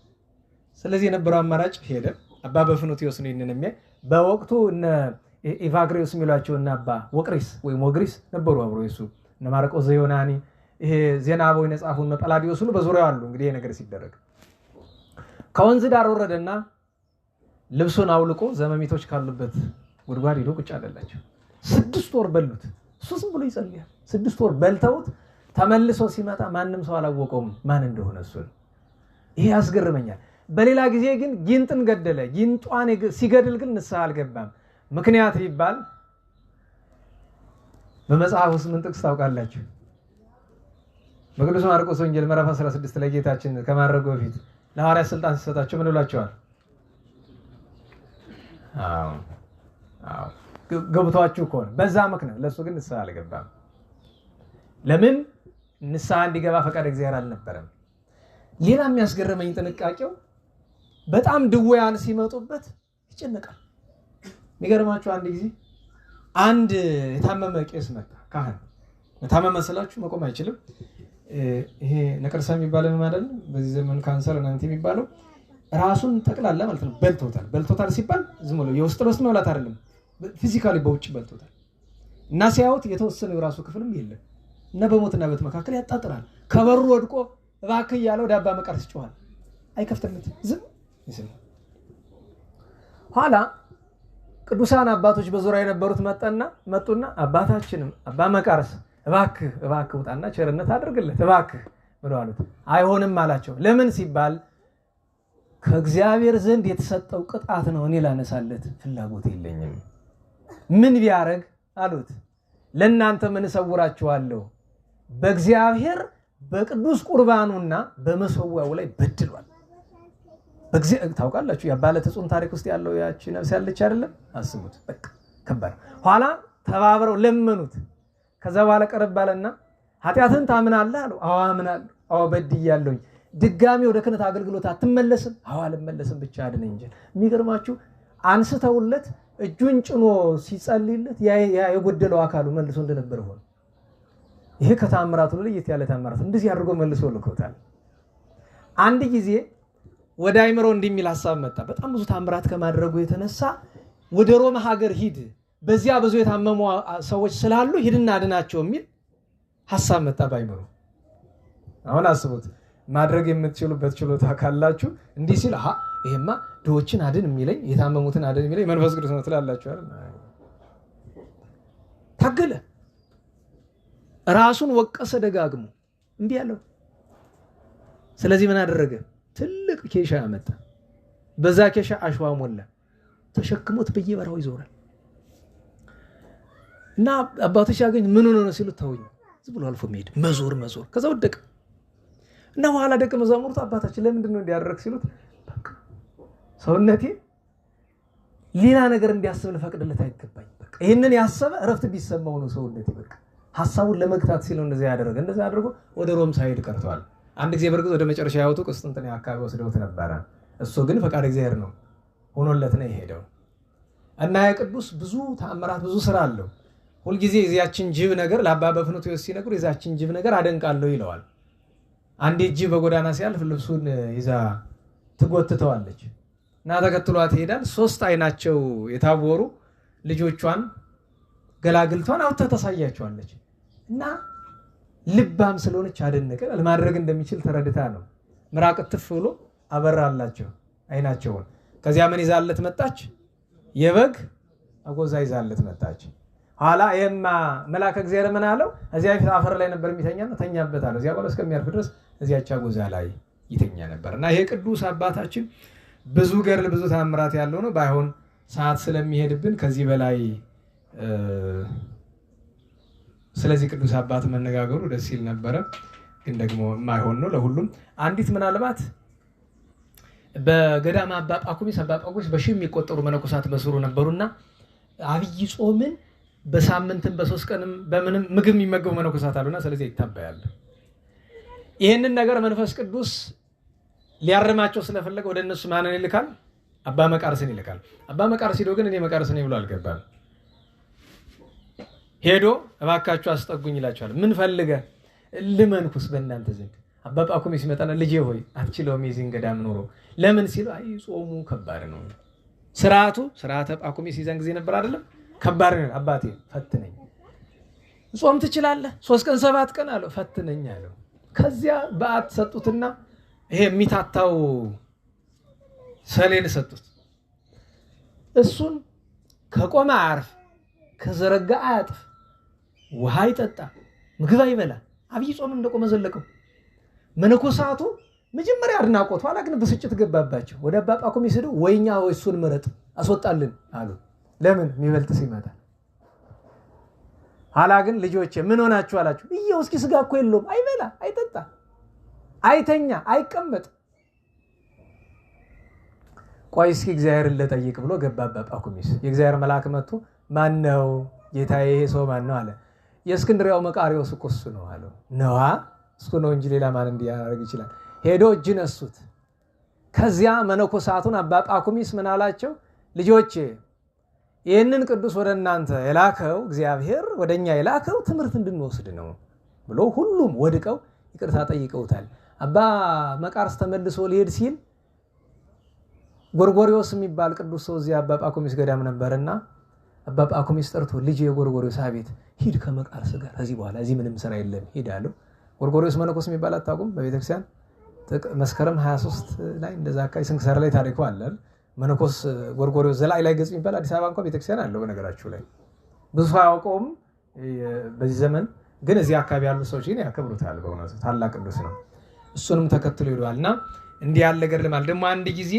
ስለዚህ የነበረው አማራጭ ሄደ። አባ በፍኑትዮስ ነው ይሄንን የሚያይ። በወቅቱ እነ ኢቫግሪዮስ የሚሏቸው እና አባ ወቅሪስ ወይም ወግሪስ ነበሩ አብሮ የሱ እነ ማርቆስ ዘዮናኒ ይሄ ዜና አበው የጻፉን መጠላዲዮስ ሁሉ በዙሪያው አሉ። እንግዲህ ይሄ ነገር ሲደረግ ከወንዝ ዳር ወረደና ልብሱን አውልቆ ዘመሚቶች ካሉበት ጉድጓድ ሄዶ ቁጭ አለላቸው። 6 ወር በሉት። እሱ ዝም ብሎ ይጸልያል። 6 ወር በልተውት ተመልሶ ሲመጣ ማንም ሰው አላወቀውም ማን እንደሆነ እሱ። ይሄ ያስገርመኛል። በሌላ ጊዜ ግን ጊንጥን ገደለ። ጊንጧን ሲገድል ግን ንስሐ አልገባም። ምክንያት ይባል በመጽሐፍ ውስጥ ምን ጥቅስ ታውቃላችሁ? በቅዱስ ማርቆስ ወንጌል ምዕራፍ 16 ላይ ጌታችን ከማረጉ በፊት ለሐዋርያት ስልጣን ሲሰጣቸው ምን ብሏቸዋል? ገብቷችሁ ከሆነ በዛ ምክንያት ለሱ ግን ንስሐ አልገባም። ለምን? ንስሐ እንዲገባ ፈቃድ እግዚአብሔር አልነበረም። ሌላ የሚያስገርመኝ ጥንቃቄው በጣም ድውያን ሲመጡበት ይጨነቃል። የሚገርማችሁ አንድ ጊዜ አንድ የታመመ ቄስ መጣ። ካህን የታመመ ስላችሁ መቆም አይችልም። ይሄ ነቀርሳ የሚባለው ማለት በዚህ ዘመን ካንሰር እናንተ የሚባለው ራሱን ጠቅላላ ማለት ነው በልቶታል ሲባል ዝም ብሎ የውስጥ ለውስጥ መብላት አይደለም፣ ፊዚካሊ በውጭ በልቶታል። እና ሲያዩት የተወሰነው ራሱ ክፍልም የለም እና በሞትና በት መካከል ያጣጥራል። ከበሩ ወድቆ እባክህ እያለው ዳባ መቃርስ ይጮሃል። አይከፍትለትም፣ ዝም ይስማል። ኋላ ቅዱሳን አባቶች በዙሪያ የነበሩት መጡና አባታችንም አባ መቃርስ እባክህ ውጣና ቸርነት አድርግለት እባክህ ብለው አሉት። አይሆንም አላቸው። ለምን ሲባል ከእግዚአብሔር ዘንድ የተሰጠው ቅጣት ነው፣ እኔ ላነሳለት ፍላጎት የለኝም። ምን ቢያረግ አሉት። ለእናንተ ምን እሰውራችኋለሁ? በእግዚአብሔር በቅዱስ ቁርባኑና በመሰዊያው ላይ በድሏል። ታውቃላችሁ የባለተ ጾም ታሪክ ውስጥ ያለው ያቺ ነፍስ ያለች አይደለም? አስቡት። በቃ ከባድ። ኋላ ተባብረው ለመኑት። ከዛ በኋላ ቀረብ አለና ኃጢአትን ታምናለህ አለው። አዎ አምናለሁ። አዎ በድያለሁኝ። ድጋሚ ወደ ክህነት አገልግሎት አትመለስም? አዎ አልመለስም፣ ብቻ አድነኝ እንጂ። የሚገርማችሁ አንስተውለት እጁን ጭኖ ሲጸልይለት ያ የጎደለው አካሉ መልሶ እንደነበረ ሆነ። ይሄ ከተአምራቱ ለየት ያለ ተአምራት እንደዚህ አድርጎ መልሶ ልኮታል። አንድ ጊዜ ወደ አይምሮ እንደሚል ሐሳብ መጣ። በጣም ብዙ ተአምራት ከማድረጉ የተነሳ ወደ ሮማ ሀገር ሂድ፣ በዚያ ብዙ የታመሙ ሰዎች ስላሉ ሂድና አድናቸው የሚል ሐሳብ መጣ ባይምሮ። አሁን አስቡት፣ ማድረግ የምትችሉበት ችሎታ ካላችሁ እንዲህ ሲል ይሄማ ድሆችን አድን የሚለኝ የታመሙትን አድን የሚለኝ መንፈስ ቅዱስ ነው ትላላችሁ አይደል? ታገለ፣ ራሱን ወቀሰ ደጋግሞ፣ እምቢ አለው። ስለዚህ ምን አደረገ? ትልቅ ኬሻ አመጣ። በዛ ኬሻ አሸዋ ሞላ፣ ተሸክሞት በየበራው ይዞራል። እና አባቶች ያገኝ ምን ሆነ ነው ሲሉት ተውኝ፣ ዝም ብሎ አልፎ መሄድ መዞር። ከዛ ወደቀ። እና በኋላ ደቀ መዛሙርቱ አባታችን ለምንድን ነው እንዲያደርግ ሲሉት በቃ ሰውነቴ ሌላ ነገር እንዲያስብ ልፈቅድለት አይገባኝ። በቃ ይሄንን ያሰበ እረፍት ቢሰማው ነው ሰውነቴ። በቃ ሐሳቡን ለመግታት ሲል ነው እንደዚህ ያደረገ። እንደዚህ አድርጎ ወደ ሮም ሳይሄድ ቀርቷል። አንድ ጊዜ በርግጥ ወደ መጨረሻ ያወጡ ቅስጥንጥንያ አካባቢ ወስደውት ነበረ። እሱ ግን ፈቃድ እግዚአብሔር ነው ሆኖለት ነው የሄደው። እና የቅዱስ ብዙ ተአምራት ብዙ ስራ አለው። ሁልጊዜ የዚያችን ጅብ ነገር ለአባ በፍኑትዮስ ሲነግሩ የዚያችን ጅብ ነገር አደንቃለሁ ይለዋል። አንዴ ጅብ በጎዳና ሲያልፍ ልብሱን ይዛ ትጎትተዋለች እና ተከትሏት ይሄዳል። 3 አይናቸው የታወሩ ልጆቿን ገላግልቷን አውጥታ ታሳያቸዋለች። እና ልባም ስለሆነች አደነቀ። ለማድረግ እንደሚችል ተረድታ ነው። ምራቅ ትፍ ብሎ አበራላቸው አይናቸውን። ከዚያ ምን ይዛለት መጣች? የበግ አጎዛ ይዛለት መጣች። ኋላ የማ መልአከ እግዚአብሔር ምን አለው? እዚያ ፊት አፈር ላይ ነበር የሚተኛና ተኛበት አለው። እዚያ በኋላ እስከሚያርፍ ድረስ እዚያች አጎዛ ላይ ይተኛ ነበር። እና ይሄ ቅዱስ አባታችን ብዙ ገድል ብዙ ተአምራት ያለው ነው። ባይሆን ሰዓት ስለሚሄድብን ከዚህ በላይ ስለዚህ ቅዱስ አባት መነጋገሩ ደስ ይል ነበረ፣ ግን ደግሞ የማይሆን ነው ለሁሉም። አንዲት ምናልባት በገዳም አባ ጳኩሚስ በሺህ የሚቆጠሩ መነኮሳት በስሩ ነበሩና አብይ ጾምን በሳምንትም በ3 ቀንም በምንም ምግብ የሚመገቡ መነኮሳት አሉና ስለዚህ ይታበያል። ይህንን ነገር መንፈስ ቅዱስ ሊያርማቸው ስለፈለገ ወደ እነሱ ማንን ይልካል? አባ መቃርስን ይልካል። አባ መቃርስ ሄዶ ግን እኔ መቃርስ ነኝ ብሎ አልገባም። ሄዶ እባካችሁ አስጠጉኝ ይላቸዋል። ምን ፈልገ? ልመንኩስ በእናንተ ዘንድ። አባ ጳኩሚስ ይመጣና ልጄ ሆይ አትችለውም የዚህን ገዳም ኖሮ ለምን ሲሉ አይ ጾሙ ከባድ ነው። ስርዓተ ጳኩሚስ ይዘን ጊዜ ነበር አይደለም? ከባድ ነው። አባቴ ፈትነኝ። ጾም ትችላለህ? 3 ቀን 7 ቀን አለው። ፈትነኝ አለው። ከዚያ በዓት ሰጡትና ይሄ የሚታታው ሰሌን ሰጡት። እሱን ከቆመ አያርፍ፣ ከዘረጋ አያጥፍ፣ ውሃ ይጠጣ፣ ምግብ አይበላ። አብይ ጾም እንደቆመ ዘለቀው። መነኮሳቱ መጀመሪያ አድናቆት፣ ኋላ ግን ብስጭት ገባባቸው። ወደ አባ ጳኩሚስ ሄደው ወይኛ ወይ እሱን ምረጥ አስወጣልን አሉ። ለምን? የሚበልጥ ሲመጣ። ኋላ ግን ልጆቼ ምን ሆናችሁ አላችሁ። እየው እስኪ ስጋ እኮ የለውም፣ አይበላ፣ አይጠጣ፣ አይተኛ፣ አይቀመጥ። ቆይ እስኪ እግዚአብሔርን ልጠይቅ ብሎ ገባ አባ ጳኩሚስ። የእግዚአብሔር መልአክ መጥቶ ማን ነው ጌታዬ? ይሄ ሰው ማን ነው አለ። የእስክንድርያው መቃርዮስ እኮ እሱ ነው አለው። ነዋ እሱ ነው እንጂ ሌላ ማን እንዲያደርግ ይችላል? ሄዶ እጅ ነሱት። ከዚያ መነኮሳቱን አባ ጳኩሚስ ምን አላቸው? ልጆቼ ይህንን ቅዱስ ወደ እናንተ የላከው እግዚአብሔር ወደኛ የላከው ትምህርት እንድንወስድ ነው ብሎ ሁሉም ወድቀው ይቅርታ ጠይቀውታል። አባ መቃርስ ተመልሶ ሊሄድ ሲል ጎርጎሪዎስ የሚባል ቅዱስ ሰው እዚያ አባ ጳኩሚስ ገዳም ነበርና አባ ጳኩሚስ ጠርቶ ልጅ የጎርጎሪዎስ አቤት ሂድ ከመቃርስ ጋር ከዚህ በኋላ እዚህ ምንም ስራ የለም ሂድ አለው። ጎርጎሪዎስ መነኮስ የሚባል አታውቁም? በቤተክርስቲያን መስከረም 23 ላይ እንደዛ አካባቢ ስንክሳር ላይ ታሪኩ አለ። መነኮስ ጎርጎሪዎስ ዘላይ ላይ ገጽ የሚባል አዲስ አበባ እንኳን ቤተክርስቲያን አለው። በነገራችሁ ላይ ብዙ አያውቀውም በዚህ ዘመን፣ ግን እዚህ አካባቢ ያሉ ሰዎች ግን ያከብሩታል። በእውነቱ ታላቅ ቅዱስ ነው። እሱንም ተከትሎ ይሏልና እንዲህ ያለ ገድል ማለት ደግሞ አንድ ጊዜ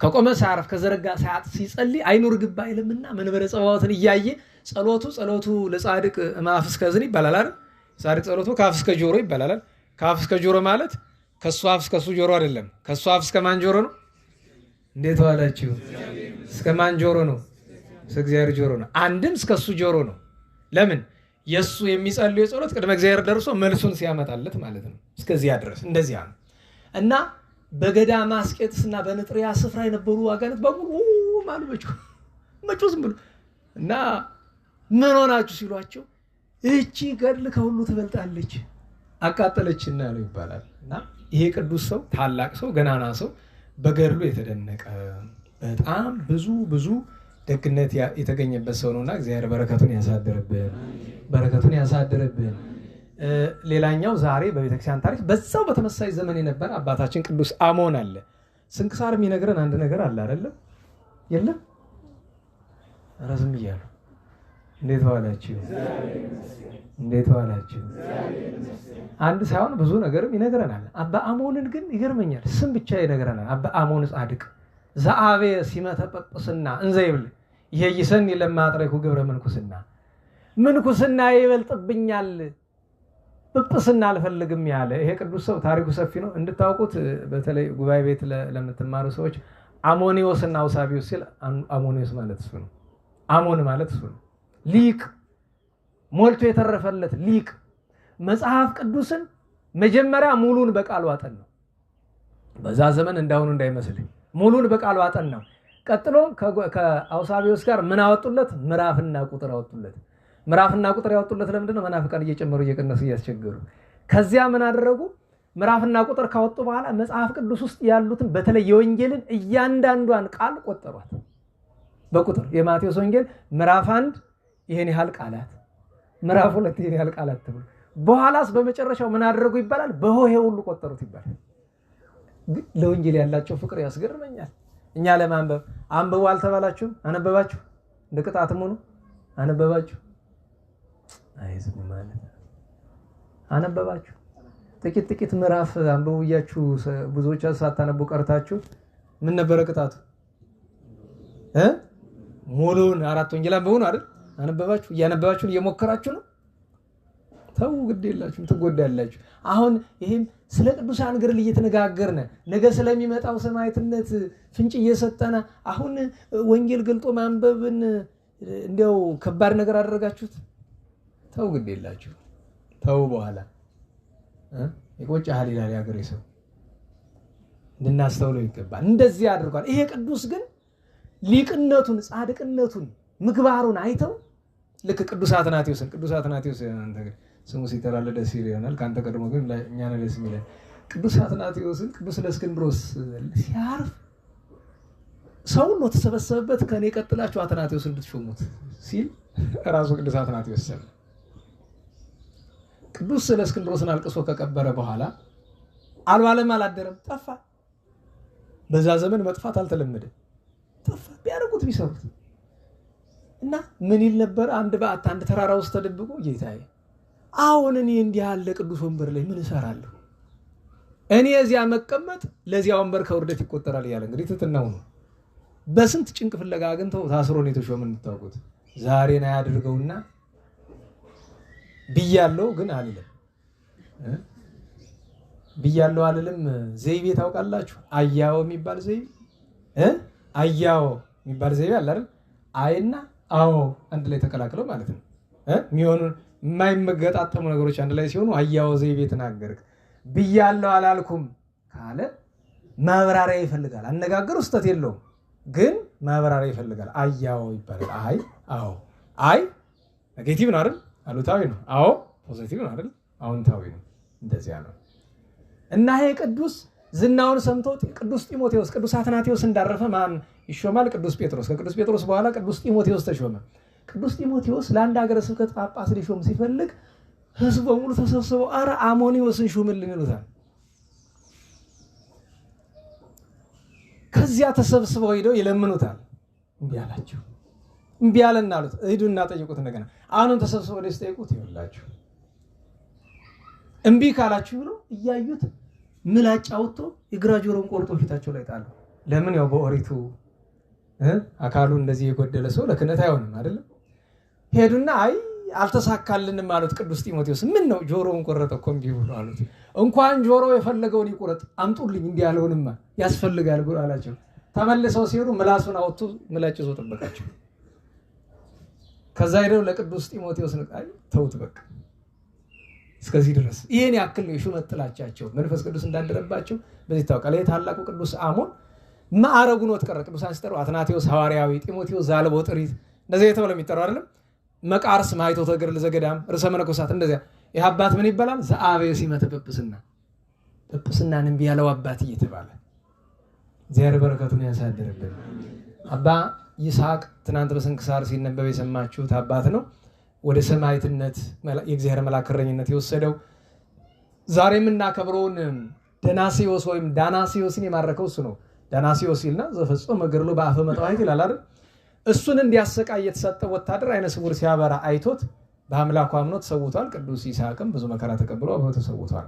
ከቆመ ሳርፍ ከዘረጋ ሰዓት ሲጸልይ አይኑር ግባ አይልምና መንበረ ጸባዖትን እያየ ጸሎቱ ለጻድቅ ማፍ እስከ እዝን ይባላል አይደል? ጻድቅ ጸሎቱ ከአፍ እስከ ጆሮ ይባላል። ከአፍ እስከ ጆሮ ማለት ከሱ አፍ እስከ ሱ ጆሮ አይደለም። ከሱ አፍ እስከ ማን ጆሮ ነው? እንዴት ዋላችሁ? እስከ ማን ጆሮ ነው? እስከ እግዚአብሔር ጆሮ ነው። አንድም እስከ ሱ ጆሮ ነው። ለምን? የሱ የሚጸልዩ ጸሎት ቅድመ እግዚአብሔር ደርሶ መልሱን ሲያመጣለት ማለት ነው። እስከዚያ ድረስ እንደዚያ ነው። እና በገዳማ አስቄጥስና በንጥሪያ ስፍራ የነበሩ አጋንንት በሙሉ ማሉ መጮ ዝም ብሎ እና ምን ሆናችሁ ሲሏቸው እቺ ገድል ከሁሉ ትበልጣለች አቃጠለችና ነው ይባላል። እና ይሄ ቅዱስ ሰው ታላቅ ሰው ገናና ሰው በገድሉ የተደነቀ በጣም ብዙ ደግነት የተገኘበት ሰው ነውና እግዚአብሔር በረከቱን ያሳድርብን። ሌላኛው ዛሬ በቤተክርስቲያን ታሪክ በዛው በተመሳሳይ ዘመን የነበረ አባታችን ቅዱስ አሞን አለ። ስንክሳር የሚነግረን አንድ ነገር አለ አይደለም? የለም? ረዝም እያሉ እንዴት ዋላችሁ? አንድ ሳይሆን ብዙ ነገርም ይነግረናል። አባ አሞንን ግን ይገርመኛል፣ ስም ብቻ ይነግረናል። አባ አሞን ጻድቅ ዘአቤ ሲመተ ጵጵስና እንዘ ይብል ይሄይሰኒ ለማጥረኩ ገብረ ምንኩስና ይበልጥብኛል ጵጵስና አልፈልግም ያለ ይሄ ቅዱስ ሰው ታሪኩ ሰፊ ነው እንድታውቁት። በተለይ ጉባኤ ቤት ለምትማሩ ሰዎች አሞኒዮስ እና አውሳቢዮስ ሲል አሞኒዮስ ማለት እሱ ነው። አሞን ማለት እሱ ነው። ሊቅ ሞልቶ የተረፈለት ሊቅ። መጽሐፍ ቅዱስን መጀመሪያ ሙሉን በቃሉ አጠን ነው። በዛ ዘመን እንዳሁኑ እንዳይመስልህ ሙሉን በቃሉ አጠን ነው። ቀጥሎ ከአውሳቢዮስ ጋር ምን አወጡለት? ምዕራፍና ቁጥር አወጡለት። ምዕራፍና ቁጥር ያወጡለት ለምንድን ነው? መናፍቃን እየጨመሩ እየቀነሱ እያስቸገሩ። ከዚያ ምን አደረጉ? ምዕራፍና ቁጥር ካወጡ በኋላ መጽሐፍ ቅዱስ ውስጥ ያሉትን በተለይ የወንጌልን እያንዳንዷን ቃል ቆጠሯት በቁጥር። የማቴዎስ ወንጌል ምዕራፍ 1 ይሄን ያህል ቃላት፣ ምዕራፍ 2 ይሄን ያህል ቃላት ተብሎ በኋላስ በመጨረሻው ምን አደረጉ ይባላል? በሆሄ ሁሉ ቆጠሩት ይባላል። ለወንጌል ያላቸው ፍቅር ያስገርመኛል። እኛ ለማንበብ አንብቡ አልተባላችሁም? አነበባችሁ? እንደ ቅጣትም ሆኖ አነበባችሁ? አይዝም ማለት አነበባችሁ? ጥቂት ምዕራፍ አንብቡ እያችሁ ብዙዎቻችሁ ሳታነቡ ቀርታችሁ ምን ነበረ ቅጣቱ? ሙሉውን 4 ወንጌል አንብቡ ነው አይደል? አነበባችሁ? እያነበባችሁን እየሞከራችሁ ነው። ተው ግድ የላችሁም፣ ትጎዳላችሁ። አሁን ይሄም ስለ ቅዱሳን ገድል እየተነጋገርን ነገ ስለሚመጣው ሰማዕትነት ፍንጭ እየሰጠና አሁን ወንጌል ገልጦ ማንበብን እንዲያው ከባድ ነገር አደረጋችሁት። ተው ግድ የላችሁ፣ ተው በኋላ ይቆጫል ይላል ያገሬ ሰው። እንድናስተውለው ይገባል። እንደዚህ አድርጓል። ይሄ ቅዱስ ግን ሊቅነቱን፣ ጻድቅነቱን፣ ምግባሩን አይተው ልክ ቅዱስ አትናቴዎስ ስሙ ሲጠራለ ደስ ይላል። ካንተ ቀድሞ ግን እኛ ነው ደስ የሚለን። ቅዱስ አትናቴዎስን ቅዱስ ለእስክንድሮስ ሲያርፍ ሰው ነው ተሰበሰበበት። ከኔ ቀጥላችሁ አትናቴዎስን እንድትሾሙት ሲል ራሱ ቅዱስ አትናቴዎስ ሰለ ቅዱስ ለእስክንድሮስን አልቅሶ ከቀበረ በኋላ አልዋለም አላደረም፣ ጠፋ። በዛ ዘመን መጥፋት አልተለመደም። ጠፋ። ቢያደርጉት ቢሰሩት እና ምን ይል ነበር? አንድ ተራራ ውስጥ ተደብቆ ጌታዬ አሁን እኔ እንዲህ ያለ ቅዱስ ወንበር ላይ ምን እሰራለሁ? እኔ እዚያ መቀመጥ ለዚያ ወንበር ከውርደት ይቆጠራል እያለ እንግዲህ ትትናው ነው። በስንት ጭንቅ ፍለጋ አግኝተው ታስሮ ነው የተሾመ። የምታውቁት ዛሬን አያድርገውና ብያለሁ ግን አልልም ብያለሁ አልልም። ዘይቤ ታውቃላችሁ? አያው የሚባል ዘይቤ አያው የሚባል ዘይቤ አለ አይደል? አይና አዎ አንድ ላይ ተቀላቅለው ማለት ነው። የሚሆኑ የማይመገጣጠሙ ነገሮች አንድ ላይ ሲሆኑ አያው ዘይቤ ተናገርክ። ብያለሁ አላልኩም ካለ ማብራሪያ ይፈልጋል። አነጋገሩ ስህተት የለውም ግን ማብራሪያ ይፈልጋል። አያው ይባላል። አይ አዎ፣ አይ ኔጌቲቭ ነው አይደል? አሉታዊ ነው። አዎ ፖዚቲቭ ነው አይደል? አዎንታዊ ነው። እንደዚያ ነው። እና ይሄ ቅዱስ ዝናውን ሰምቶ ቅዱስ ጢሞቴዎስ ቅዱስ አትናቴዎስ እንዳረፈ ማን ይሾማል? ቅዱስ ጴጥሮስ። ከቅዱስ ጴጥሮስ በኋላ ቅዱስ ጢሞቴዎስ ተሾመ። ቅዱስ ጢሞቴዎስ ለአንድ ሀገረ ስብከት ጳጳስ ሊሾም ሲፈልግ ህዝቡ በሙሉ ተሰብስበው አረ አሞኒዮስን ሹምልን ይሉታል። ከዚያ ተሰብስበው ሄደው ይለምኑታል። እምቢ አላቸው። እምቢ አለና አሉት ሂዱና ጠይቁት እንደገና። አሁንም ተሰብስበው ወደ ሲጠይቁት ይኸውላችሁ እምቢ ካላችሁ ብሎ እያዩት ምላጭ አውጥቶ የግራ ጆሮውን ቆርጦ ፊታቸው ላይ ጣሉ። ለምን? ያው በኦሪቱ አካሉ እንደዚህ የጎደለ ሰው ለክህነት አይሆንም አይደለም። ሄዱና አይ አልተሳካልንም አሉት። ቅዱስ ጢሞቴዎስ ምን ነው ጆሮውን ቆረጠ እኮ እምቢ ብሎ አሉት። እንኳን ጆሮ የፈለገውን ይቆረጥ አምጡልኝ፣ እንዲህ ያለውንማ ያስፈልጋል ብሎ አላቸው። ተመልሰው ሲሄዱ ምላሱን አውጥቶ ምላጭ ይዞ ጠበቃቸው። ከዛ ሄደው ለቅዱስ ጢሞቴዎስ አይ ተውት በቃ እስከዚህ ድረስ። ይሄን ያክል ነው የሹመት ጥላቻቸው መንፈስ ቅዱስ እንዳደረባቸው በዚህ ታውቃለህ። ይሄ ታላቁ ቅዱስ አሞን ማዕረጉን ወጥቀረ ቅዱሳን ሲጠሩ አትናቴዎስ ሐዋርያዊ፣ ጢሞቴዎስ ዛልቦ ጥሪት እንደዚህ የተባለ የሚጠራው አይደለም። መቃርስ ማይቶተ ገድል ዘገዳም ርዕሰ መነኮሳት እንደዚያ። ይህ አባት ምን ይባላል? ዘአበየ ሲመተ ጵጵስና፣ ጵጵስናን እምቢ ያለው አባት እየተባለ እግዚአብሔር በረከቱን ያሳድርብን። አባ ይስሐቅ ትናንት በስንክሳር ሲነበብ የሰማችሁት አባት ነው። ወደ ሰማዕትነት የእግዚአብሔር መልአክ እረኝነት የወሰደው ዛሬ የምናከብረውን ደናሲዮስ ወይም ዳናሲዮስን የማረከው እሱ ነው። ዳናሲዮስ ይልና ዘፈጸመ ገድሎ በአፈ መጥዋዕት ይላል አይደል? እሱን እንዲያሰቃይ የተሰጠ ወታደር አይነ ስውር ሲያበራ አይቶት በአምላኩ አምኖ ተሰውቷል። ቅዱስ ይስሐቅም ብዙ መከራ ተቀብሎ አብሮ ተሰውቷል።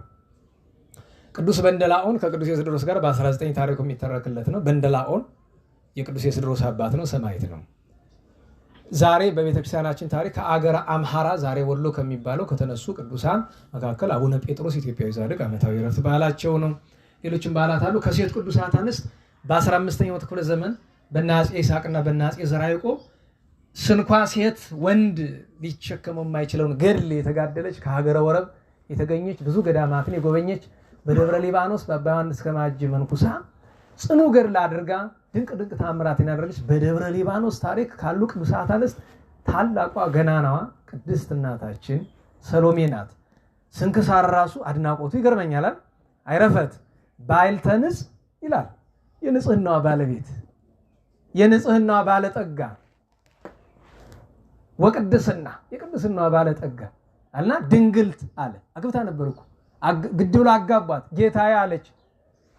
ቅዱስ በንደላኦን ከቅዱስ የስድሮስ ጋር በ19 ታሪኩ የሚተረክለት ነው። በንደላኦን የቅዱስ የስድሮስ አባት ነው፣ ሰማዕት ነው። ዛሬ በቤተክርስቲያናችን ታሪክ ከአገረ አምሃራ ዛሬ ወሎ ከሚባለው ከተነሱ ቅዱሳን መካከል አቡነ ጴጥሮስ ኢትዮጵያዊ ጻድቅ ዓመታዊ ዕረፍት በዓላቸው ነው። ሌሎችም በዓላት አሉ። ከሴት ቅዱሳት አንስት በ15ኛው ክፍለ ዘመን በአፄ ይስሐቅና በአፄ ዘርዓ ያዕቆብ ስንኳ ሴት ወንድ ሊሸከመው የማይችለውን ገድል የተጋደለች ከሀገረ ወረብ የተገኘች ብዙ ገዳማትን የጎበኘች በደብረ ሊባኖስ በአባ ዮሐንስ ከማጅ መንኩሳ ጽኑ ገድል አድርጋ ድንቅ ድንቅ ታምራትን ያደረገች በደብረ ሊባኖስ ታሪክ ካሉ ቅዱሳት አንስት ታላቋ ገናናዋ ቅድስት እናታችን ሰሎሜ ናት። ስንክሳር ራሱ አድናቆቱ ይገርመኛል። አይረፈት ባይልተንስ ይላል። የንጽህናዋ ባለቤት የንጽህናዋ ባለጠጋ ወቅድስና የቅድስናዋ ባለጠጋ አልና ድንግልት አለ። አግብታ ነበርኩ ግድ ብሎ አጋቧት። ጌታዬ አለች።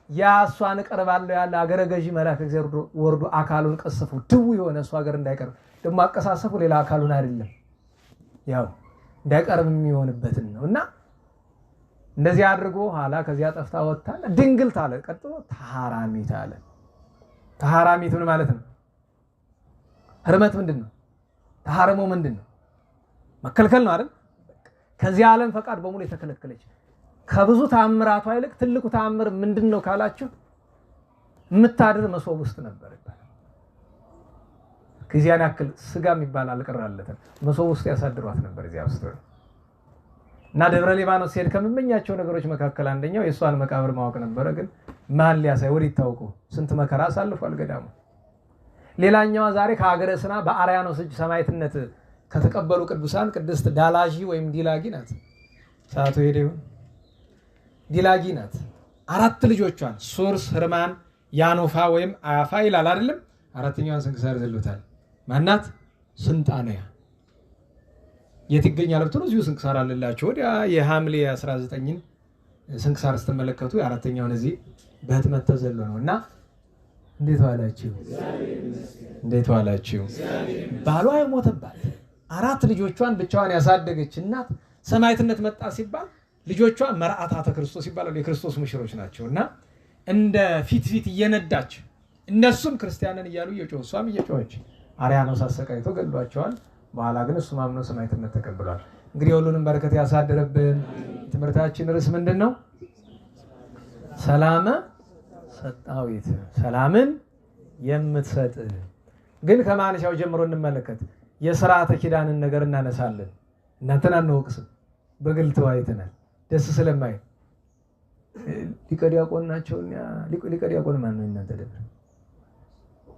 ያ እሷን እቀርባለሁ ያለ አገረ ገዢ መልአክ እግዚአብሔር ወርዶ አካሉን ቀሰፉ። ድው የሆነ እሱ ሀገር እንዳይቀርብ ደግሞ አቀሳሰፉ ሌላ አካሉን አይደለም ያው እንዳይቀርብ የሚሆንበትን ነው። እና እንደዚህ አድርጎ ኋላ ከዚያ ጠፍታ ወጣ ድንግልት አለ። ቀጥሎ ተሐራሚት አለ። ተሐራሚት ምን ማለት ነው? ህርመት ምንድነው? ተሐርሞ ምንድነው? መከልከል ነው አይደል? ከዚህ ዓለም ፈቃድ በሙሉ የተከለከለች ከብዙ ተአምራቷ ይልቅ ትልቁ ተአምር ምንድነው ካላችሁ የምታድር መሶብ ውስጥ ነበር ይባላል። ከዚያን ያክል ስጋ የሚባል አልቀራለትም። መሶብ ውስጥ ያሳድሯት ነበር እዚያ ውስጥ። እና ደብረ ሊባኖስ ሲሄድ ከምመኛቸው ነገሮች መካከል አንደኛው የእሷን መቃብር ማወቅ ነበረ። ግን ማን ሊያሳይ ወዲህ ይታወቁ ስንት መከራ አሳልፏል ገዳሙ። ሌላኛዋ ዛሬ ከሀገረ ስና በአርያኖስ እጅ ሰማዕትነት ከተቀበሉ ቅዱሳን ቅድስት ዳላጂ ወይም ዲላጊ ናት። ሰዓቱ ሄደ ይሁን ዲላጊ ናት። 4 ልጆቿን ሶርስ፣ ህርማን፣ ያኖፋ ወይም አያፋ ይላል አይደለም። አራተኛዋን ስንክሳር ዘሎታል። ማናት? ስንጣንያ። የት ይገኛል ብትሉ እዚሁ ስንክሳር አለላችሁ። ወዲያ የሐምሌ 19ን ስንክሳር ስትመለከቱ የአራተኛውን እዚህ በህትመት ተዘሎ ነው። እና እንዴት ዋላችሁ? እንዴት ዋላችሁ? ባሏ የሞተባት 4 ልጆቿን ብቻዋን ያሳደገች እናት ሰማዕትነት መጣ ሲባል ልጆቿ መርዓታተ ክርስቶስ ይባላሉ። የክርስቶስ ሙሽሮች ናቸው። እና እንደ ፊት እየነዳች እነሱም ክርስቲያንን እያሉ እየጮሁ እሷም እየጮኸች አርያኖስ አሰቃይቶ ገድሏቸዋል። በኋላ ግን እሱ ማምኖ ሰማዕትነት ተቀብሏል። እንግዲህ ሁሉንም በረከት ያሳድርብን። ትምህርታችን ርዕስ ምንድን ነው? ሰላመ ሰጣዊት፣ ሰላምን የምትሰጥ። ግን ከማንሻው ጀምሮ እንመለከት። የሥርዓተ ኪዳንን ነገር እናነሳለን። እናንተን አንወቅስም፣ በግል ተወያይተናል። ደስ ስለማይ ሊቀ ዲያቆን ናቸው። ሊቀ ዲያቆን ማን ነው? እናንተ ደብር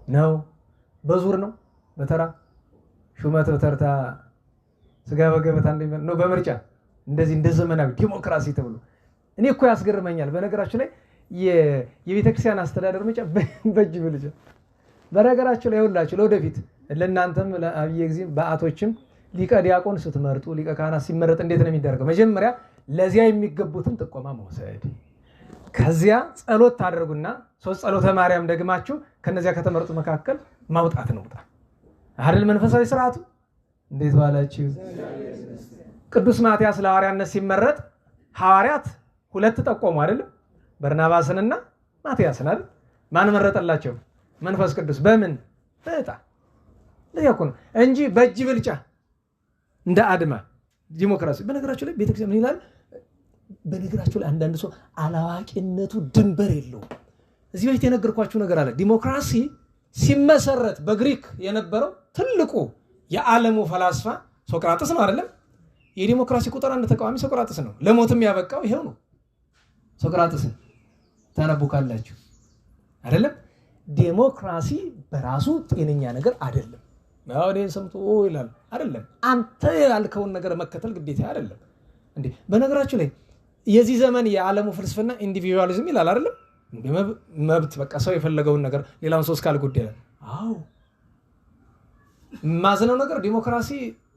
ነው? በዙር ነው? በተራ ሹመት በተርታ ስጋ በገበታ ነው? በምርጫ እንደዚህ እንደ ዘመናዊ ዲሞክራሲ ተብሎ እኔ እኮ ያስገርመኛል። በነገራችሁ ላይ የቤተክርስቲያን አስተዳደር ምርጫ በእጅ ብልጫ። በነገራችሁ ላይ ይኸውላችሁ ለወደፊት ለእናንተም ለአብየ ጊዜ በአቶችም ሊቀ ዲያቆን ስትመርጡ ሊቀ ካህናት ሲመረጥ እንዴት ነው የሚደረገው? መጀመሪያ ለዚያ የሚገቡትን ጥቆማ መውሰድ፣ ከዚያ ጸሎት ታደርጉና 3 ጸሎተ ማርያም ደግማችሁ ከነዚያ ከተመረጡ መካከል ማውጣት ነው አይደል? መንፈሳዊ ስርዓቱ። እንዴት ዋላችሁ? ቅዱስ ማትያስ ለሐዋርያነት ሲመረጥ ሐዋርያት 2 ጠቆሙ አይደል? በርናባስንና ማትያስን አይደል? ማን መረጠላቸው? መንፈስ ቅዱስ። በምን? በዕጣ። ለዚያ እኮ ነው እንጂ በእጅ ብልጫ እንደ አድማ ዲሞክራሲ። በነገራችሁ ላይ ቤተክርስቲያን ምን ይላል? በነገራችሁ ላይ አንዳንድ ሰው አላዋቂነቱ ድንበር የለውም። እዚህ በፊት የነገርኳችሁ ነገር አለ። ዲሞክራሲ ሲመሰረት በግሪክ የነበረው ትልቁ የዓለሙ ፈላስፋ ሶቅራጥስ ነው አይደለም? የዲሞክራሲ ቁጥር 1 ተቃዋሚ ሶቅራጥስ ነው። ለሞትም ያበቃው ይሄው ነው። ሶቅራጥስን ታነቡካላችሁ አይደለም? ዲሞክራሲ በራሱ ጤነኛ ነገር አይደለም። አሁን ይሄን ሰምቶ ይላል አይደለም። አንተ ያልከውን ነገር መከተል ግዴታ አይደለም እንዴ። በነገራችሁ ላይ የዚህ ዘመን የዓለሙ ፍልስፍና ኢንዲቪጁዋሊዝም ይላል አይደለም። መብት በቃ ሰው የፈለገውን ነገር ሌላውን ሰው እስካልጎደለ። አዎ ማዝነው ነገር ዲሞክራሲ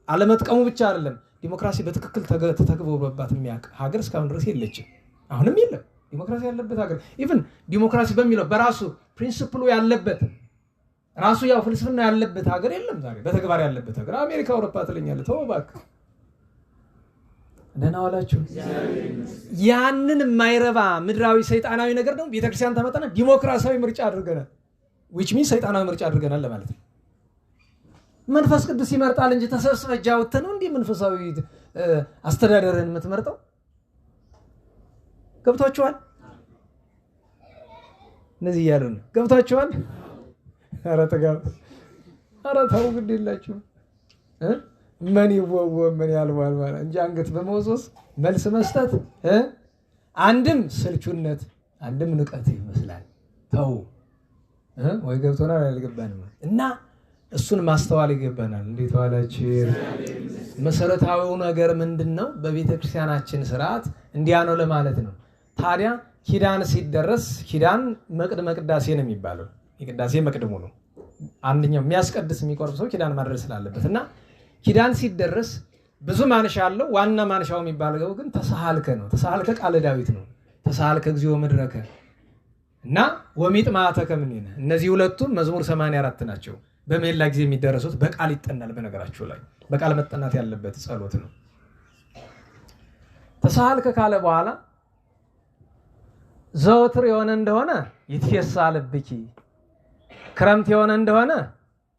አለመጥቀሙ ብቻ አይደለም። ዲሞክራሲ በትክክል ተተግብሮባት የሚያውቅ ሀገር እስካሁን ድረስ የለችም፣ አሁንም የለም። ዲሞክራሲ ያለበት ሀገር ኢቭን ዲሞክራሲ በሚለው በራሱ ፕሪንሲፕሉ ያለበት ራሱ ያው ፍልስፍና ያለበት ሀገር የለም ዛሬ በተግባር ያለበት ሀገር። አሜሪካ፣ አውሮፓ ትለኛለህ። ተው እባክህ። ደህና ዋላችሁ። ያንን የማይረባ ምድራዊ ሰይጣናዊ ነገር ደግሞ ቤተክርስቲያን ተመጣና ዲሞክራሲያዊ ምርጫ አድርገናል። which means ሰይጣናዊ ምርጫ አድርገናል ለማለት ነው። መንፈስ ቅዱስ ይመርጣል እንጂ ተሰብስበህ እጅ አውጥተህ ነው እንዴ መንፈሳዊ አስተዳደርን የምትመርጠው? ገብቷችኋል? እነዚህ ያሉ ነው። ገብቷችኋል? ኧረ ተጋብ ኧረ ተው ግድ የላችሁም። ምን ይወወ ምን ያልዋል ማለት እንጂ አንገት በመወዝወዝ መልስ መስጠት አንድም ስልቹነት አንድም ንቀት ይመስላል። ተው ወይ ገብቶናል አልገባንም። እና እሱን ማስተዋል ይገባናል። እንዴት ዋላችሁ? መሰረታዊው ነገር ምንድነው? በቤተክርስቲያናችን ስርዓት እንዲያ ነው ለማለት ነው። ታዲያ ኪዳን ሲደረስ ኪዳን መቅድመ ቅዳሴ ነው የሚባለው። የቅዳሴ መቅድሙ ነው። አንደኛው የሚያስቀድስ የሚቆርብ ሰው ኪዳን ማድረስ ስላለበት እና ኪዳን ሲደረስ ብዙ ማንሻ አለው። ዋና ማንሻው የሚባለው ግን ተሳሃልከ ነው። ተሳሃልከ ቃለ ዳዊት ነው። ተሳሃልከ እግዚኦ ምድረከ እና ወሚጥማተከ ምንነ እነዚህ ሁለቱም መዝሙር 84 ናቸው። በሜላ ጊዜ የሚደረሱት በቃል ይጠናል። በነገራችሁ ላይ በቃል መጠናት ያለበት ጸሎት ነው። ተሳሃልከ ካለ በኋላ ዘወትር የሆነ እንደሆነ ይትፌሳልብኪ፣ ክረምት የሆነ እንደሆነ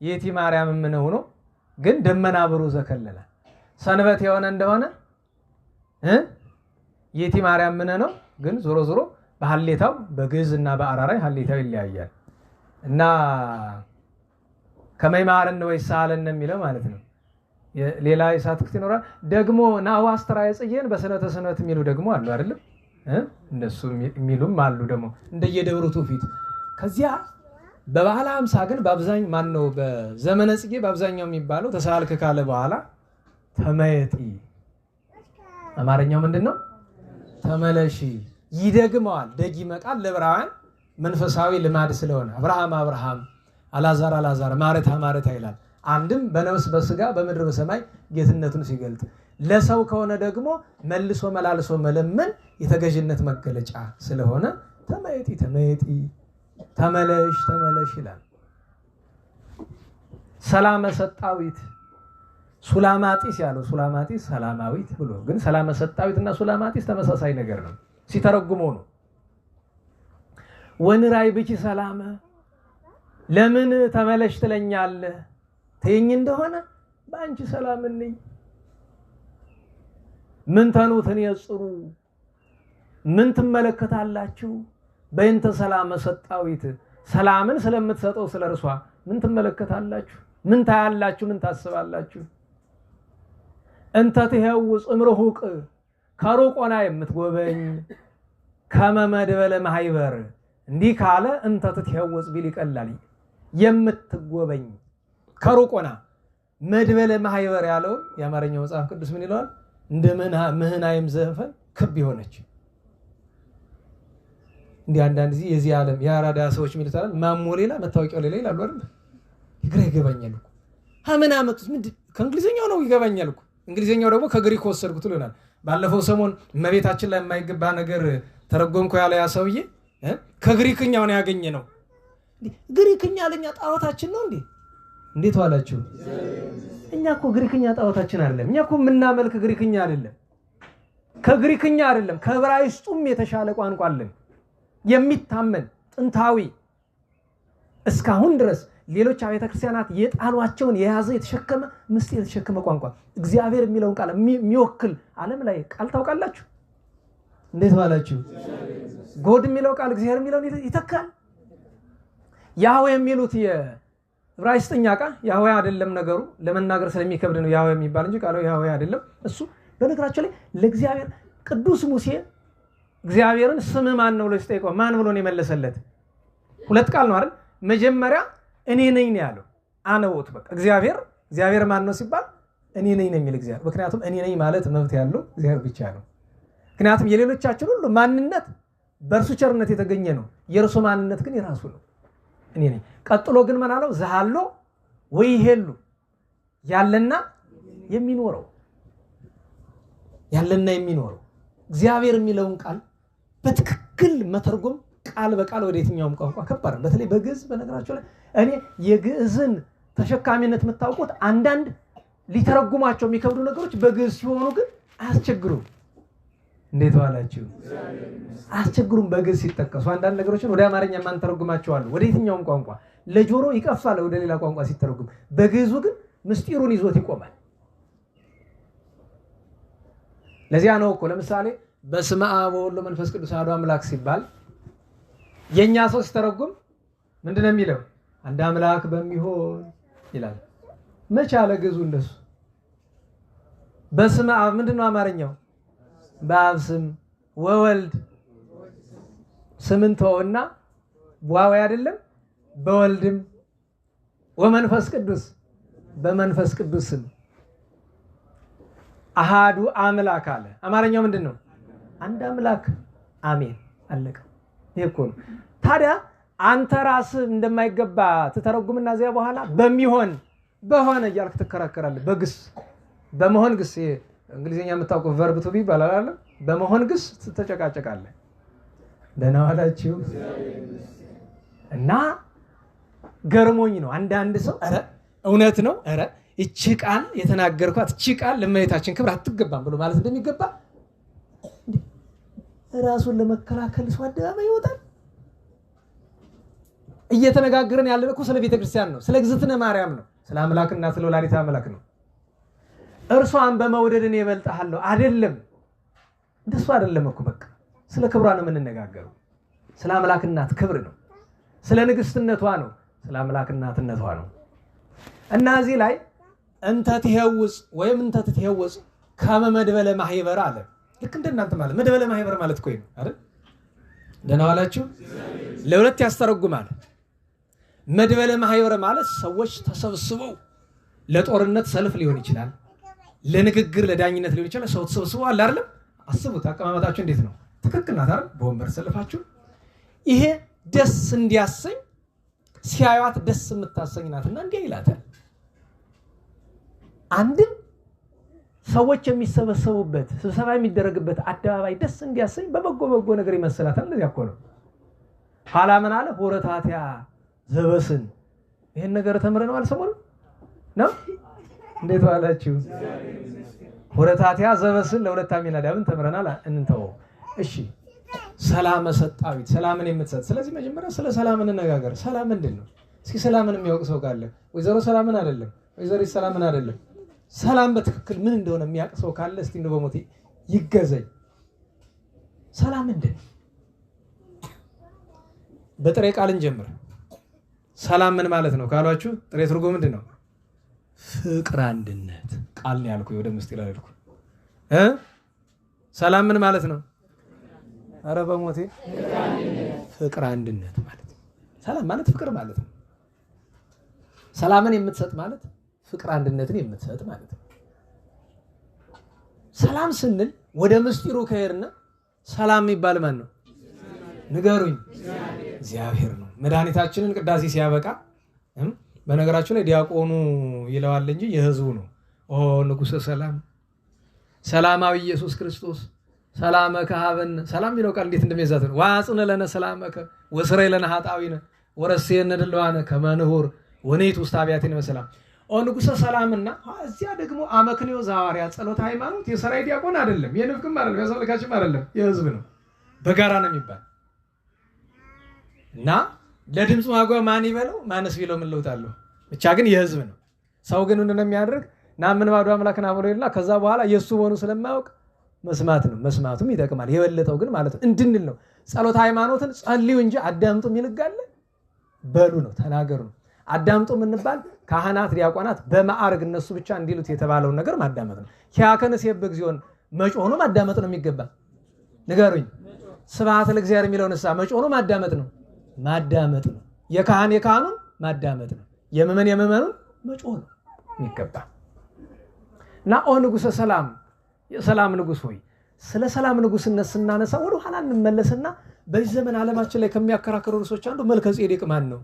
የቲ ማርያም ምን ሆኖ ግን ደመና ብሩ ዘከለለ፣ ሰንበት የሆነ እንደሆነ የቲ ማርያም ምን ነው ግን ዞሮ ዞሮ በሐሌታው በግዕዝ እና በአራራይ ሐሌታው ይለያያል እና ከመይማርን ወይ ሳለን የሚለው ማለት ነው። ሌላ የሳት ክፍት ይኖራል ደግሞ ናሁ አስተራየ ጽጌን በስነተ ስነት የሚሉ ደግሞ አሉ አይደለም። እነሱ የሚሉም አሉ ደግሞ እንደየደብሩ ትውፊት። ከዚያ በባህለ ሐምሳ ግን በአብዛኛው ማን ነው በዘመነ ጽጌ በአብዛኛው የሚባለው ተሳልከ ካለ በኋላ ተመየጢ፣ አማርኛው ምንድነው? ተመለሺ ይደግመዋል። ደጊመ ቃል ለዕብራውያን መንፈሳዊ ልማድ ስለሆነ አብርሃም አብርሃም፣ አላዛር አላዛር፣ ማረታ ማረታ ይላል። አንድም በነፍስ በስጋ በምድር በሰማይ ጌትነቱን ሲገልጥ፣ ለሰው ከሆነ ደግሞ መልሶ መላልሶ መለመን የተገዥነት መገለጫ ስለሆነ ተመየጢ ተመየጢ ተመለሽ ተመለሽ ይላል። ሰላመ ሰጣዊት ሱላማጢስ ያለው ሱላማጢስ ሰላማዊት ብሎ ግን ሰላመ ሰጣዊትና ሱላማጢስ ተመሳሳይ ነገር ነው ሲተረጉመው ነው። ወንራይ ብኪ ሰላመ፣ ለምን ተመለሽ ትለኛለህ ትይኝ እንደሆነ በአንቺ ሰላም ነኝ። ምን ተኑትን የጽሩ ምን ትመለከታላችሁ? በእንተ ሰላመ ሰጣዊት፣ ሰላምን ስለምትሰጠው ስለ እርሷ ምን ትመለከታላችሁ? ምን ታያላችሁ? ምን ታስባላችሁ? እንተ ትሄውፅ እምርሁቅ፣ ከሩቅ ሆና የምትጎበኝ ከመመድበለ ማህበር፣ እንዲህ ካለ እንተ ትሄውፅ ቢል ይቀላል። የምትጎበኝ ከሩቅ ሆና መድበለ ማህበር ያለው የአማርኛው መጽሐፍ ቅዱስ ምን ይለዋል? እንደ ምህናይም ዘፈን ክብ የሆነች እንዲህ አንዳንድ ጊዜ የዚህ ዓለም የአራዳ ሰዎች ሚሉታል ማሞ ሌላ መታወቂያው ሌላ ይላሉ አይደል? ይግራ ይገባኛል እኮ ምን አመጡት? ምንድን ከእንግሊዘኛው ነው ይገባኛል እኮ እንግሊዘኛው ደግሞ ከግሪክ ወሰድኩት ይላል። ባለፈው ሰሞን እመቤታችን ላይ የማይገባ ነገር ተረጎምኩ ያለ ያ ሰውዬ ከግሪክኛው ነው ያገኘ ነው። ግሪክኛ ለኛ ጣዖታችን ነው እንዴ? እንዴት ዋላችሁ? እኛ እኮ ግሪክኛ ጣዖታችን አይደለም። እኛ እኮ የምናመልክ ግሪክኛ አይደለም፣ ከግሪክኛ አይደለም ከዕብራይስጡም የተሻለ ቋንቋ አለን የሚታመን ጥንታዊ እስካሁን ድረስ ሌሎች አብያተ ክርስቲያናት የጣሏቸውን የያዘ የተሸከመ ምስጢር የተሸከመ ቋንቋ እግዚአብሔር የሚለውን ቃል የሚወክል ዓለም ላይ ቃል ታውቃላችሁ? እንዴት ዋላችሁ? ጎድ የሚለው ቃል እግዚአብሔር የሚለውን ይተካል። ያህዌ የሚሉት የዕብራይስጥኛ ቃል ያህዌ አይደለም። ነገሩ ለመናገር ስለሚከብድ ነው ያህዌ የሚባል እንጂ ቃሉ ያህዌ አይደለም። እሱ በነገራቸው ላይ ለእግዚአብሔር ቅዱስ ሙሴ እግዚአብሔርን ስም ማን ነው ብሎ ሲጠይቀው ማን ብሎ ነው የመለሰለት? ሁለት ቃል ነው አይደል? መጀመሪያ እኔ ነኝ ነው ያለው። አነውት በቃ እግዚአብሔር ማን ነው ሲባል እኔ ነኝ ነው የሚል እግዚአብሔር። ምክንያቱም እኔ ነኝ ማለት መብት ያለው እግዚአብሔር ብቻ ነው። ምክንያቱም የሌሎቻችን ሁሉ ማንነት በእርሱ ቸርነት የተገኘ ነው። የእርሱ ማንነት ግን የራሱ ነው። እኔ ነኝ። ቀጥሎ ግን ምን አለው? ዘሃሎ ወይ ሄሉ ያለና የሚኖረው እግዚአብሔር የሚለውን ቃል በትክክል መተርጎም ቃል በቃል ወደ የትኛውም ቋንቋ ከባድ ነው። በተለይ በግዕዝ በነገራቸው ላይ እኔ የግዕዝን ተሸካሚነት የምታውቁት አንዳንድ ሊተረጉማቸው የሚከብዱ ነገሮች በግዕዝ ሲሆኑ ግን አያስቸግሩም። እንዴት ዋላችሁ? አያስቸግሩም። በግዕዝ ሲጠቀሱ አንዳንድ ነገሮችን ወደ አማርኛ ማንተረጉማቸው አሉ። ወደ የትኛውም ቋንቋ ለጆሮ ይቀፋል ወደ ሌላ ቋንቋ ሲተረጉም፣ በግዕዙ ግን ምስጢሩን ይዞት ይቆማል። ለዚያ ነው እኮ ለምሳሌ በስመ አብ ወወልድ ወመንፈስ ቅዱስ አሐዱ አምላክ ሲባል የኛ ሰው ሲተረጉም ምንድነው የሚለው? አንድ አምላክ በሚሆን ይላል። መቼ አለ ግዕዙ እንደሱ? በስመ አብ ምንድነው አማርኛው? በአብ ስም ወወልድ ስምን ተወውና ዋው አይደለም በወልድም ወመንፈስ ቅዱስ በመንፈስ ቅዱስ ስም አሃዱ አምላክ አለ። አማርኛው ምንድነው? አንድ አምላክ አሜን አለቀ። ይሄ እኮ ነው። ታዲያ አንተ ራስህ እንደማይገባ ትተረጉምና እዚያ በኋላ በሚሆን በሆነ እያልክ ትከራከራለህ። በግስ በመሆን ግስ እንግሊዝኛ የምታውቀው ቨርብ ቱ ቢ ይባላል አይደል? በመሆን ግስ ትተጨቃጨቃለህ። ደህና ዋላችሁ። እና ገርሞኝ ነው አንዳንድ ሰው ኧረ እውነት ነው ኧረ እቺ ቃል የተናገርኳት እቺ ቃል ለእመቤታችን ክብር አትገባም ብሎ ማለት እንደሚገባ ራሱን ለመከላከል ሰው አደባባይ ይወጣል። እየተነጋገርን ያለነው እኮ ስለ ቤተክርስቲያን ነው፣ ስለ እግዝእትነ ማርያም ነው፣ ስለ አምላክና ስለ ወላዲተ አምላክ ነው። እርሷን በመውደድ እኔ እበልጥሃለሁ አይደለም፣ እንደሱ አይደለም እኮ በቃ ስለ ክብሯ ነው የምንነጋገረው። ስለ አምላክ እናት ክብር ነው፣ ስለ ንግስትነቷ ነው፣ ስለ አምላክ እናትነቷ ነው። እና እዚህ ላይ እንተ ትሄውፅ ወይም እንተ ትሄውፅ ከመ መድበለ ማህበር አለ። ልክ እንደናንተ ማለት መድበለ ማህበር ማለት እኮ ነው አይደል? ደህና ዋላችሁ። ለሁለት ያስተረጉማል። መድበለ ማህበር ማለት ሰዎች ተሰብስበው ለጦርነት ሰልፍ ሊሆን ይችላል፣ ለንግግር ለዳኝነት ሊሆን ይችላል። ሰው ተሰብስበው አለ አይደል? አስቡት፣ አቀማመጣችሁ እንዴት ነው? ትክክል ናት አይደል? በወንበር ሰልፋችሁ ይሄ ደስ እንዲያሰኝ ሲያዩት ደስ የምታሰኝ ናትና እንዲህ ይላታል። አንድም ሰዎች የሚሰበሰቡበት ስብሰባ የሚደረግበት አደባባይ ደስ እንዲያሰኝ በበጎ ነገር ይመስላታል። እንደዚያ እኮ ነው። ኋላ ምን አለ? ሆረታቲያ ዘበስን። ይሄን ነገር ተምረነዋል ሰሞኑን ነው። እንዴት ዋላችሁ? ሆረታቲያ ዘበስን ለሁለት አሚናዳብን ተምረናል። እንተወው እሺ። ሰላም ሰጣዊት፣ ሰላምን የምትሰጥ። ስለዚህ መጀመሪያ ስለ ሰላም እንነጋገር። ሰላም ምንድን ነው? እስኪ ሰላምን የሚያውቅ ሰው ካለ ወይዘሮ ሰላምን አይደለም ወይዘሮ ሰላምን አይደለም ሰላም በትክክል ምን እንደሆነ የሚያውቅ ሰው ካለ እስቲ እንደው በሞቴ ይገዘኝ። ሰላም ምንድን ነው? በጥሬ ቃል እንጀምር። ሰላም ምን ማለት ነው ካሏችሁ ጥሬ ትርጉም ምንድን ነው? ፍቅር፣ አንድነት። ቃል ነው ያልኩ፣ ወደ ምስጢር አልኩ። ሰላም ምን ማለት ነው? አረ በሞቴ ፍቅር፣ አንድነት ማለት ነው። ሰላም ማለት ፍቅር ማለት ነው። ሰላምን የምትሰጥ ማለት ፍቅር አንድነትን የምትሰጥ ማለት ነው። ሰላም ስንል ወደ ምስጢሩ ከሄድና ሰላም የሚባል ማን ነው? ንገሩኝ። እግዚአብሔር ነው። መድኃኒታችንን ቅዳሴ ሲያበቃ በነገራችሁ ላይ ዲያቆኑ ይለዋል እንጂ የህዝቡ ነው። ኦ ንጉሠ ሰላም ሰላማዊ ኢየሱስ ክርስቶስ ሰላመከ ሀበነ። ሰላም የሚለው ቃል እንዴት እንደሚያዛት ነው። ዋጽነ ለነ ሰላመከ ወስረይ ለነ ኃጣዊነ ወረሴነ ድልዋነ ከመ ንሁር ወኔት ውስጥ አብያቴን በሰላም ኦ ንጉሠ ሰላምና እዚያ ደግሞ አመክንዮ ዘሐዋርያት ጸሎተ ሃይማኖት የሰራይ ዲያቆን አይደለም፣ የንፍቅም አይደለም፣ የሰብልካችም አይደለም፣ የህዝብ ነው። በጋራ ነው የሚባል እና ለድምፅ ማጓ ማን ይበለው ማንስ ቢለው ምን ለውጥ አለው? ብቻ ግን የህዝብ ነው። ሰው ግን ምንድነው የሚያደርግ? ናምን ባዶ አምላክና ብሎ ይልና ከዛ በኋላ የሱ ሆኑ ስለማያውቅ መስማት ነው። መስማቱም ይጠቅማል። የበለጠው ግን ማለት ነው እንድንል ነው። ጸሎተ ሃይማኖትን ጸልዩ እንጂ አዳምጡ የሚልጋለ በሉ ነው፣ ተናገሩ ነው። አዳምጡ የምንባል ካህናት፣ ዲያቆናት በማዕረግ እነሱ ብቻ እንዲሉት የተባለውን ነገር ማዳመጥ ነው። ኪያከንስ የበግዚዮን መጮኑ ማዳመጥ ነው የሚገባ። ንገሩኝ። ስብሐት ለእግዚአብሔር የሚለውን ንስሐ መጮኑ ማዳመጥ ነው። ማዳመጥ ነው። የካህኑን ማዳመጥ ነው። የመመኑ መጮህ ነው የሚገባ እና ኦ ንጉሠ ሰላም የሰላም ንጉሥ ሆይ ስለ ሰላም ንጉሥነት ስናነሳ ወደ ኋላ እንመለስና በዚህ ዘመን ዓለማችን ላይ ከሚያከራክሩ ርዕሶች አንዱ መልከ ጼዴቅ ማን ነው?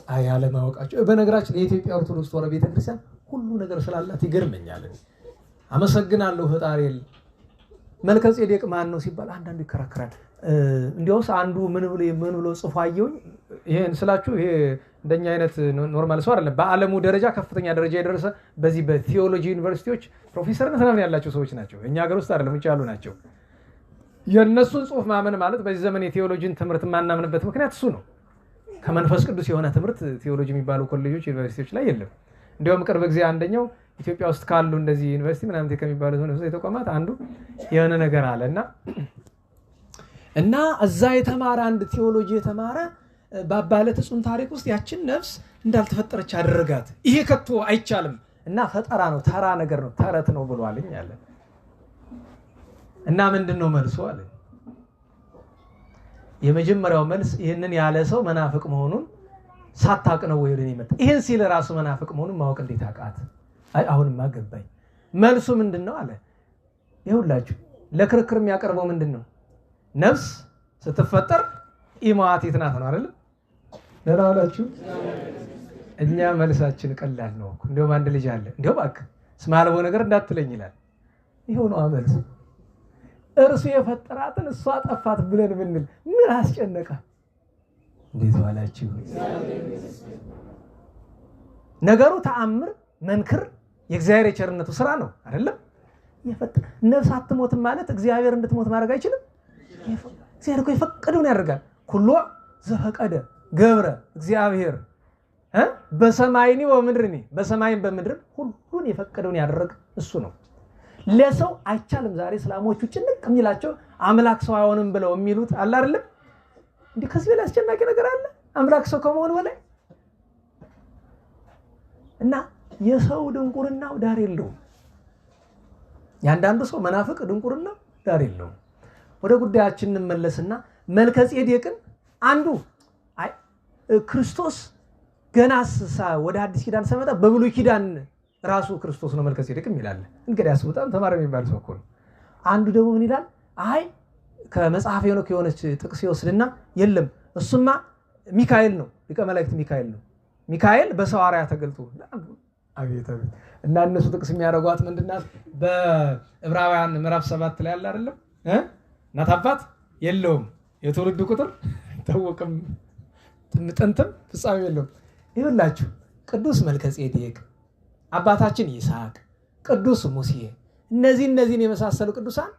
አይ አለማወቃቸው። በነገራችን የኢትዮጵያ ኦርቶዶክስ ተዋሕዶ ቤተክርስቲያን ሁሉ ነገር ስላላት ይገርመኛል። አመሰግናለሁ ፈጣሪል። መልከ ጼዴቅ ማን ነው ሲባል አንዳንዱ ይከራከራል። እንዲያውስ አንዱ ምን ብሎ ጽፎ አየሁኝ። ይሄን ስላችሁ ይሄ እንደኛ አይነት ኖርማል ሰው አይደለም። በዓለሙ ደረጃ ከፍተኛ ደረጃ የደረሰ በዚህ በቴዎሎጂ ዩኒቨርሲቲዎች ፕሮፌሰርነት ምናምን ያላቸው ሰዎች ናቸው። እኛ ሀገር ውስጥ አይደለም፣ ውጭ ያሉ ናቸው። የእነሱን ጽሁፍ ማመን ማለት በዚህ ዘመን የቴዎሎጂን ትምህርት ማናምንበት ምክንያት እሱ ነው። ከመንፈስ ቅዱስ የሆነ ትምህርት ቴዎሎጂ የሚባሉ ኮሌጆች ዩኒቨርሲቲዎች ላይ የለም። እንዲያውም ቅርብ ጊዜ አንደኛው ኢትዮጵያ ውስጥ ካሉ እንደዚህ ዩኒቨርሲቲ ምናምን ከሚባሉ ተቋማት አንዱ የሆነ ነገር አለና እና እዛ የተማረ አንድ ቴዎሎጂ የተማረ በአባለት ጽም ታሪክ ውስጥ ያችን ነፍስ እንዳልተፈጠረች አደረጋት። ይሄ ከቶ አይቻልም እና ፈጠራ ነው፣ ተራ ነገር ነው፣ ተረት ነው ብሏልኝ አለ። እና ምንድነው መልሱ አለ። የመጀመሪያው መልስ ይሄንን ያለ ሰው መናፍቅ መሆኑን ሳታቅ ነው ወይ ወደኔ መጣ። ይሄን ሲል ራሱ መናፍቅ መሆኑን ማወቅ እንዴት አቃት? አይ አሁንማ ገባኝ። መልሱ ምንድነው አለ። ይሁላችሁ ለክርክር የሚያቀርበው ምንድነው? ነፍስ ስትፈጠር ኢማዋቲት ናት ነው አይደል? ለራላችሁ እኛ መልሳችን ቀላል ነው። እንደውም አንድ ልጅ አለ እንደው ባክ ስማልቦ ነገር እንዳትለኝ ይላል። ይሄው ነው መልሱ። እርሱ የፈጠራትን እሷ ጠፋት ብለን ብንል ምን አስጨነቀ? እንዴት ዋላችሁ? ነገሩ ተአምር መንክር የእግዚአብሔር የቸርነቱ ስራ ነው አይደለም? ነፍስ አትሞትም ማለት እግዚአብሔር እንድትሞት ማድረግ አይችልም። እግዚአብሔር እኮ የፈቀደውን ያደርጋል። ኩሎ ዘፈቀደ ገብረ እግዚአብሔር በሰማይኒ ወምድርኒ በሰማይም በምድርም ሁሉን የፈቀደውን ያደረገ እሱ ነው። ለሰው አይቻልም። ዛሬ እስላሞቹ ጭንቅ የሚላቸው አምላክ ሰው አይሆንም ብለው የሚሉት አለ አይደለም? እንዴ ከዚህ በላይ አስጨናቂ ነገር አለ? አምላክ ሰው ከመሆን በላይ እና የሰው ድንቁርናው ዳር የለውም። ያንዳንዱ ሰው መናፍቅ ድንቁርናው ዳር የለውም። ወደ ጉዳያችን እንመለስና መልከ ጼዴቅን አንዱ አይ ክርስቶስ ገናስ ወደ አዲስ ኪዳን ሰመጣ በብሉይ ኪዳን ራሱ ክርስቶስ ነው መልከ ጼዴቅ ይላል። እንግዲህ ያስቡጣም ተማረ የሚባል ሰው እኮ ነው። አንዱ ደግሞ ምን ይላል? አይ ከመጽሐፍ ሄኖክ የሆነች ጥቅስ ይወስድና የለም እሱማ ሚካኤል ነው፣ ሊቀ መላእክት ሚካኤል ነው። ሚካኤል በሰው አርአያ ተገልጦ አቤት አቤት። እና እነሱ ጥቅስ የሚያደርጓት ምንድናት? በዕብራውያን ምዕራፍ 7 ላይ አለ አይደለም? እናት አባት የለውም፣ የትውልድ ቁጥር ታወቀም፣ ጥንትም ፍጻሜ የለውም። ይኸውላችሁ ቅዱስ መልከ ጼዴቅ፣ አባታችን ይስሐቅ፣ ቅዱስ ሙሴ እነዚህን የመሳሰሉ ቅዱሳን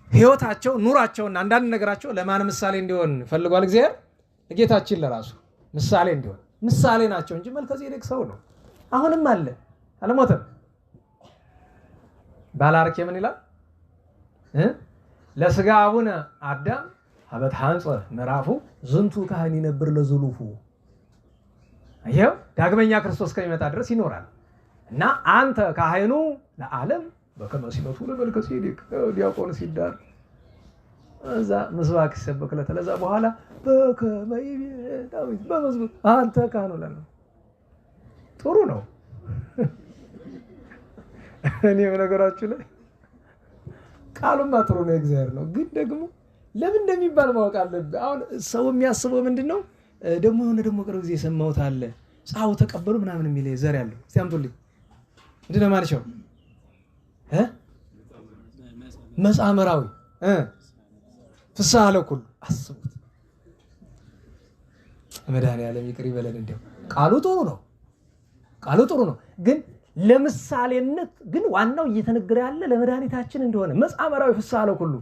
ህይወታቸው ኑራቸውና አንዳንድ ነገራቸው ለማን ምሳሌ እንዲሆን ፈልጓል? እግዚአብሔር ለጌታችን ለራሱ ምሳሌ እንዲሆን ምሳሌ ናቸው እንጂ መልከ ጼዴቅ ሰው ነው። አሁንም አለ፣ አልሞተም። ባላርኬ ምን ይላል? ለስጋ አቡነ አዳም ሀበት ሃንጾ ምዕራፉ ዝንቱ ካህን ይነብር ለዝሉፉ። ይሄው ዳግመኛ ክርስቶስ ከሚመጣ ድረስ ይኖራል እና አንተ ካህኑ ለዓለም በከመ ሲመቱ ለመልከ ጼዴቅ ዲያቆን ሲዳር እዛ ምስባክ ሲሰበክለት ለዛ በኋላ በከመ ይቤ ዳዊት በመዝሙር አንተ ካህኑ ለዓለም። ጥሩ ነው። እኔ በነገራችሁ ላይ ቃሉማ ጥሩ ነው፣ እግዚአብሔር ነው። ግን ደግሞ ለምን እንደሚባል ማወቅ አለብህ። አሁን ሰው የሚያስበው ምንድነው? ደግሞ የሆነ ደግሞ ቅርብ ጊዜ የሰማሁት አለ ጻው ተቀበሉ ምናምን የሚል ዘር ያለው እስቲ አምጡልኝ። ምንድነው ማለት ነው? መጻምራዊ ፍስሐ ለኩሉ አስቡት። መድኃኒዓለም ይቅር ይበለን። እንደው ቃሉ ጥሩ ነው፣ ግን ለምሳሌነት ግን ዋናው እየተነገረ ያለ ለመድኃኒታችን እንደሆነ መጻምራዊ ፍስሐ ለኩሉ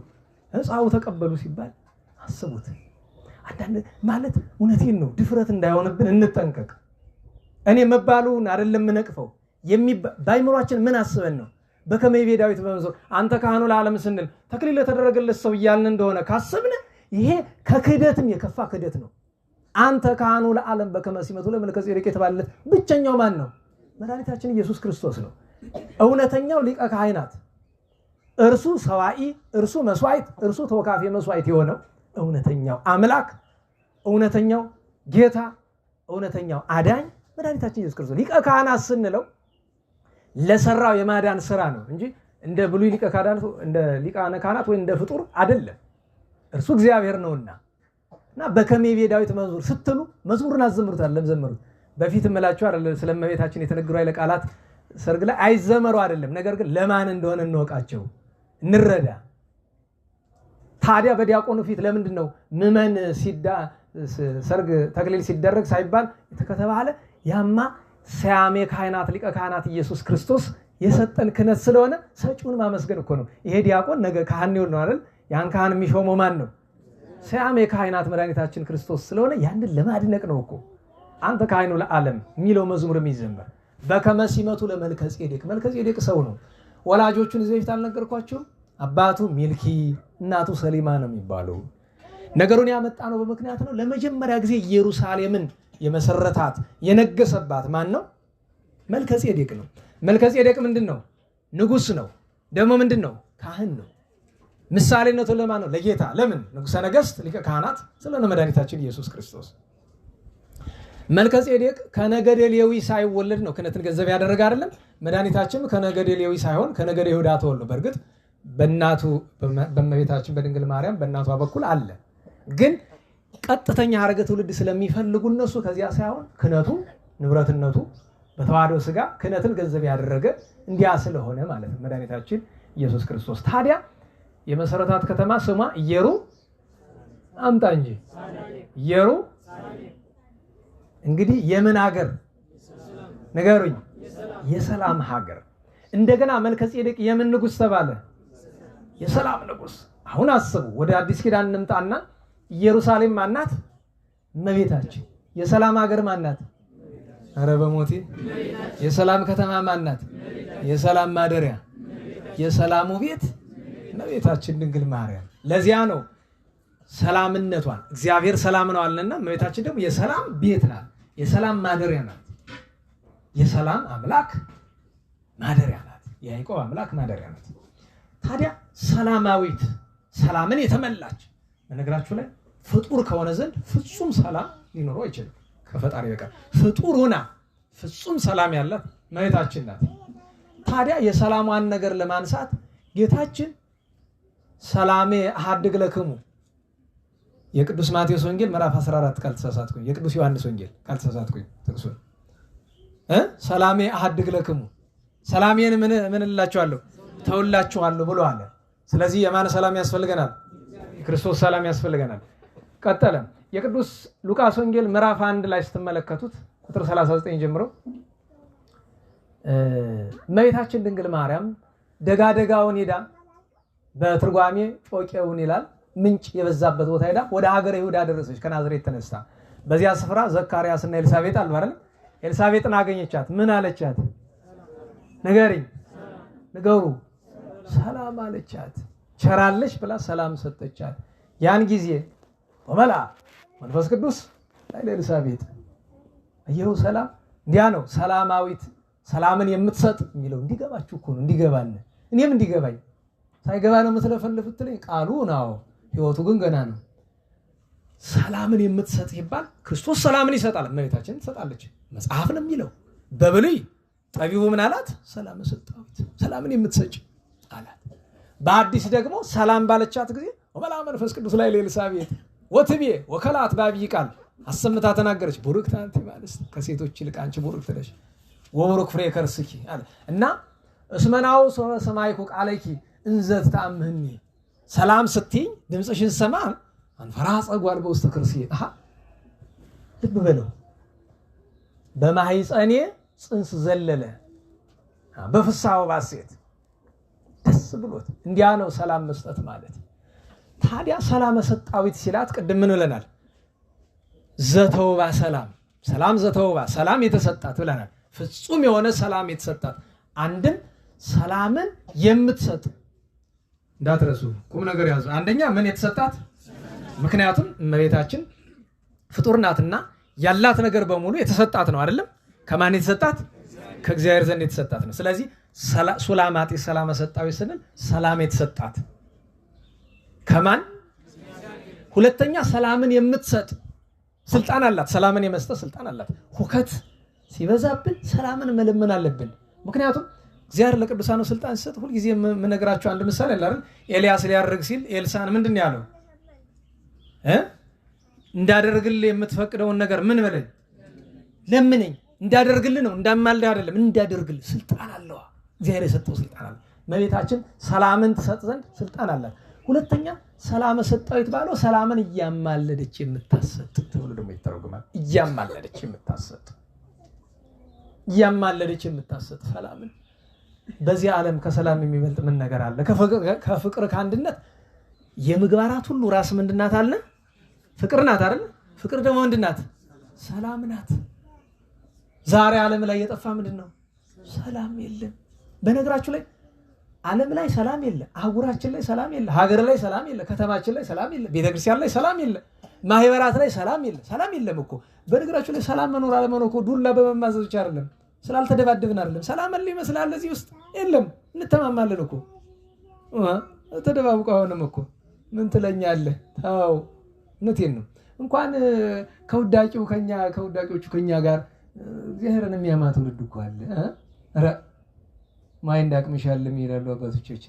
ጻው ተቀበሉ ሲባል አስቡት። አንዳንድ ማለት እውነቴን ነው፣ ድፍረት እንዳይሆንብን እንጠንቀቅ። እኔ መባሉን አይደለም ምንቅፈው ባይምሯችን ምን አስበን ነው? በከመ ይቤ ዳዊት በመዝሙር አንተ ካህኑ ለዓለም ስንል ተክሊል ለተደረገለት ሰው እያልን እንደሆነ ካሰብን ይሄ ከክህደትም የከፋ ክህደት ነው። አንተ ካህኑ ለዓለም በከመ ሲመቱ ለመልከ ጼዴቅ የተባለለት ብቸኛው ማን ነው? መድኃኒታችን ኢየሱስ ክርስቶስ ነው። እውነተኛው ሊቀ ካህናት እርሱ ሰዋኢ፣ እርሱ መስዋዕት፣ እርሱ ተወካፌ መስዋዕት የሆነው እውነተኛው አምላክ፣ እውነተኛው ጌታ፣ እውነተኛው አዳኝ መድኃኒታችን ኢየሱስ ክርስቶስ። ሊቀ ካህናት ስንለው ለሰራው የማዳን ስራ ነው እንጂ እንደ ብሉይ ሊቀ ካህናት እንደ ሊቃነ ካህናት ወይ እንደ ፍጡር አይደለም። እርሱ እግዚአብሔር ነውና እና በከመ ይቤ ዳዊት መዝሙር ስትሉ መዝሙርን አዘምሩታል። ለምዘምሩት በፊት እምላችሁ አይደል ስለመቤታችን የተነገሩ ኃይለ ቃላት ሰርግ ላይ አይዘመሩ አይደለም። ነገር ግን ለማን እንደሆነ እንወቃቸው እንረዳ። ታዲያ በዲያቆኑ ፊት ለምንድን ነው ምመን ሰርግ ተክሊል ሲደረግ ሳይባል ከተባለ ያማ ሰያሜ ካህናት ሊቀ ካህናት ኢየሱስ ክርስቶስ የሰጠን ክህነት ስለሆነ ሰጪውን ማመስገን እኮ ነው። ይሄ ዲያቆን ነገ ካህን ይሆን ነው አይደል? ያን ካህን የሚሾመው ማን ነው? ሰያሜ ካህናት መድኃኒታችን ክርስቶስ ስለሆነ ያንን ለማድነቅ ነው እኮ አንተ ካህኑ ለዓለም የሚለው መዝሙር የሚዘመር። በከመ ሲመቱ ለመልከ ጼዴቅ፣ መልከ ጼዴቅ ሰው ነው። ወላጆቹን እዚህ በፊት አልነገርኳቸውም? አባቱ ሚልኪ እናቱ ሰሊማ ነው የሚባለው። ነገሩን ያመጣ ነው በምክንያት ነው። ለመጀመሪያ ጊዜ ኢየሩሳሌምን የመሰረታት የነገሰባት ማን ነው? መልከ ጼዴቅ ነው። መልከ ጼዴቅ ምንድን ነው? ንጉስ ነው። ደግሞ ምንድን ነው? ካህን ነው። ምሳሌነቱ ለማን ነው? ለጌታ። ለምን? ንጉሠ ነገሥት ሊቀ ካህናት ስለሆነ መድኃኒታችን ኢየሱስ ክርስቶስ። መልከ ጼዴቅ ከነገደ ሌዊ ሳይወለድ ነው ክህነትን ገንዘብ ያደረገ አይደለም። መድኃኒታችን ከነገደ ሌዊ ሳይሆን ከነገደ ይሁዳ ተወልዶ በእርግጥ በእናቱ በእመቤታችን በድንግል ማርያም በእናቷ በኩል አለ። ግን ቀጥተኛ ሐረገ ትውልድ ስለሚፈልጉ እነሱ ከዚያ ሳይሆን ክህነቱ ንብረትነቱ በተዋህዶ ስጋ ክህነትን ገንዘብ ያደረገ እንዲያ ስለሆነ ማለት ነው መድኃኒታችን ኢየሱስ ክርስቶስ። ታዲያ የመሰረታት ከተማ ስሟ ኢየሩ አምጣ እንጂ ኢየሩ እንግዲህ የምን ሀገር ንገሩኝ? የሰላም ሀገር። እንደገና መልከ ጼዴቅ የምን ንጉስ ተባለ? የሰላም ንጉስ። አሁን አስቡ፣ ወደ አዲስ ኪዳን እንምጣና ኢየሩሳሌም ማናት? እመቤታችን። የሰላም ሀገር ማናት? ኧረ በሞቴ የሰላም ከተማ ማናት? የሰላም ማደሪያ የሰላሙ ቤት እመቤታችን ድንግል ማርያም። ለዚያ ነው ሰላምነቷን እግዚአብሔር ሰላም ነው አለና እመቤታችን ደግሞ የሰላም ቤት ናት፣ የሰላም ማደሪያ ናት፣ የሰላም አምላክ ማደሪያ ናት፣ የያዕቆብ አምላክ ማደሪያ ናት። ታዲያ ሰላማዊት ሰላምን የተመላች በነገራችሁ ላይ ፍጡር ከሆነ ዘንድ ፍጹም ሰላም ሊኖረው አይችልም ከፈጣሪ በቀር። ፍጡር ሆና ፍጹም ሰላም ያላት እመቤታችን ናት። ታዲያ የሰላሟን ነገር ለማንሳት ጌታችን ሰላሜ አሐድግ ለክሙ የቅዱስ ማቴዎስ ወንጌል ምዕራፍ 14 ካልተሳሳትኩኝ፣ የቅዱስ ዮሐንስ ወንጌል ካልተሳሳትኩኝ ጥቅሱን ሰላሜ አሐድግ ለክሙ ሰላሜን ምን እላችኋለሁ ተውላችኋለሁ ብሎ አለ። ስለዚህ የማን ሰላም ያስፈልገናል? የክርስቶስ ሰላም ያስፈልገናል። ቀጠለ። የቅዱስ ሉቃስ ወንጌል ምዕራፍ 1 ላይ ስትመለከቱት ቁጥር 39 ጀምሮ እመቤታችን ድንግል ማርያም ደጋደጋውን ሄዳ በትርጓሜ ጮቄውን ይላል ምንጭ የበዛበት ቦታ ሄዳ ወደ ሀገረ ይሁዳ ደረሰች። ከናዝሬት ተነስታ በዚያ ስፍራ ዘካርያስና ኤልሳቤጥ አሉ አይደል? ኤልሳቤጥን አገኘቻት። ምን አለቻት? ንገሪኝ፣ ንገሩ። ሰላም አለቻት። ቸራለሽ ብላ ሰላም ሰጠቻት። ያን ጊዜ ወመላ መንፈስ ቅዱስ ላይ ለኤልሳቤጥ አየሁ። ሰላም እንዲያ ነው። ሰላማዊት ሰላምን የምትሰጥ የሚለው እንዲገባችሁ እኮ ነው፣ እንዲገባን እኔም እንዲገባኝ። ሳይገባ ነው የምትለፈልፉት ላይ ቃሉ ነው፣ ህይወቱ ግን ገና ነው። ሰላምን የምትሰጥ ይባል ክርስቶስ ሰላምን ይሰጣል፣ እመቤታችን ትሰጣለች። መጽሐፍ ነው የሚለው። በብሉይ ጠቢቡ ምን አላት? ሰላም ሰጣዊት፣ ሰላምን የምትሰጭ አላት። በአዲስ ደግሞ ሰላም ባለቻት ጊዜ ወመላ መንፈስ ቅዱስ ላይ ለኤልሳቤጥ ወትቤ ወከላት በአብይ ቃል አሰምታ ተናገረች። ቡሩክት አንቲ እምአንስት፣ ከሴቶች ይልቅ አንቺ ቡሩክት ነሽ፣ ወቡሩክ ፍሬ ከርስኪ አለ እና እስመናው ሰማይኩ ቃለኪ እንዘት ተአምህኒ። ሰላም ስትይኝ ድምፅሽን ሰማ አንፈራ ጸጓል በውስተ ክርስዬ። ልብ በለው፣ በማህፀኔ ጽንስ ዘለለ በፍሳው ባሴት ደስ ብሎት። እንዲያ ነው ሰላም መስጠት ማለት። ታዲያ ሰላም ሰጣዊት ሲላት ቅድም ምን ብለናል? ዘተውባ ሰላም፣ ሰላም ዘተውባ ሰላም የተሰጣት ብለናል። ፍጹም የሆነ ሰላም የተሰጣት አንድም ሰላምን የምትሰጥ እንዳትረሱ፣ ቁም ነገር ያዙ። አንደኛ ምን የተሰጣት? ምክንያቱም እመቤታችን ፍጡር ናትና ያላት ነገር በሙሉ የተሰጣት ነው አይደለም? ከማን የተሰጣት? ከእግዚአብሔር ዘንድ የተሰጣት ነው። ስለዚህ ሱላማጢ ሰላም ሰጣዊ ስንል ሰላም የተሰጣት ከማን? ሁለተኛ ሰላምን የምትሰጥ ስልጣን አላት። ሰላምን የመስጠት ስልጣን አላት። ሁከት ሲበዛብን ሰላምን መለመን አለብን። ምክንያቱም እግዚአብሔር ለቅዱሳኑ ስልጣን ሲሰጥ ሁልጊዜ የምነግራቸው አንድ ምሳሌ አለ አይደል? ኤልያስ ሊያርግ ሲል ኤልሳን ምንድን ነው ያለው? እንዳደርግልህ የምትፈቅደውን ነገር ምን በለኝ ለምነኝ። እንዳደርግልህ ነው እንዳማልድ አይደለም። እንዳደርግልህ ስልጣን አለው። እግዚአብሔር የሰጠው ስልጣን አለ። እመቤታችን ሰላምን ትሰጥ ዘንድ ስልጣን አላት። ሁለተኛ ሰላም ሰጠው የተባለው ሰላምን እያማለደች የምታሰጥ ተብሎ ደግሞ ይተረጎማል። እያማለደች የምታሰጥ ሰላምን። በዚህ ዓለም ከሰላም የሚበልጥ ምን ነገር አለ? ከፍቅር ከአንድነት የምግባራት ሁሉ ራስ ምንድናት አለ? ፍቅር ናት አይደል? ፍቅር ደግሞ ምንድናት? ሰላም ናት። ዛሬ ዓለም ላይ የጠፋ ምንድነው? ሰላም የለም። በነገራችሁ ላይ ዓለም ላይ ሰላም የለ፣ አህጉራችን ላይ ሰላም የለ፣ ሀገር ላይ ሰላም የለ፣ ከተማችን ላይ ሰላም የለ፣ ቤተክርስቲያን ላይ ሰላም የለ፣ ማህበራት ላይ ሰላም የለ። ሰላም የለም እኮ በነገራችሁ ላይ ሰላም መኖር አለመኖር እኮ ዱላ በመማዘዝ ብቻ አይደለም፣ ስላልተደባደብን አይደለም። ሰላም አለ ይመስላል እዚህ ውስጥ የለም። እንተማማለን እኮ ተደባብቆ አሁንም እኮ ምን ትለኛለህ? ታው እውነቴን ነው። እንኳን ከውዳቂዎቹ ከኛ ጋር እግዚአብሔርን የሚያማ ትውልድ እኮ አለ። ኧረ ማይ እንዳቅምሻል የሚላሉ አባቶች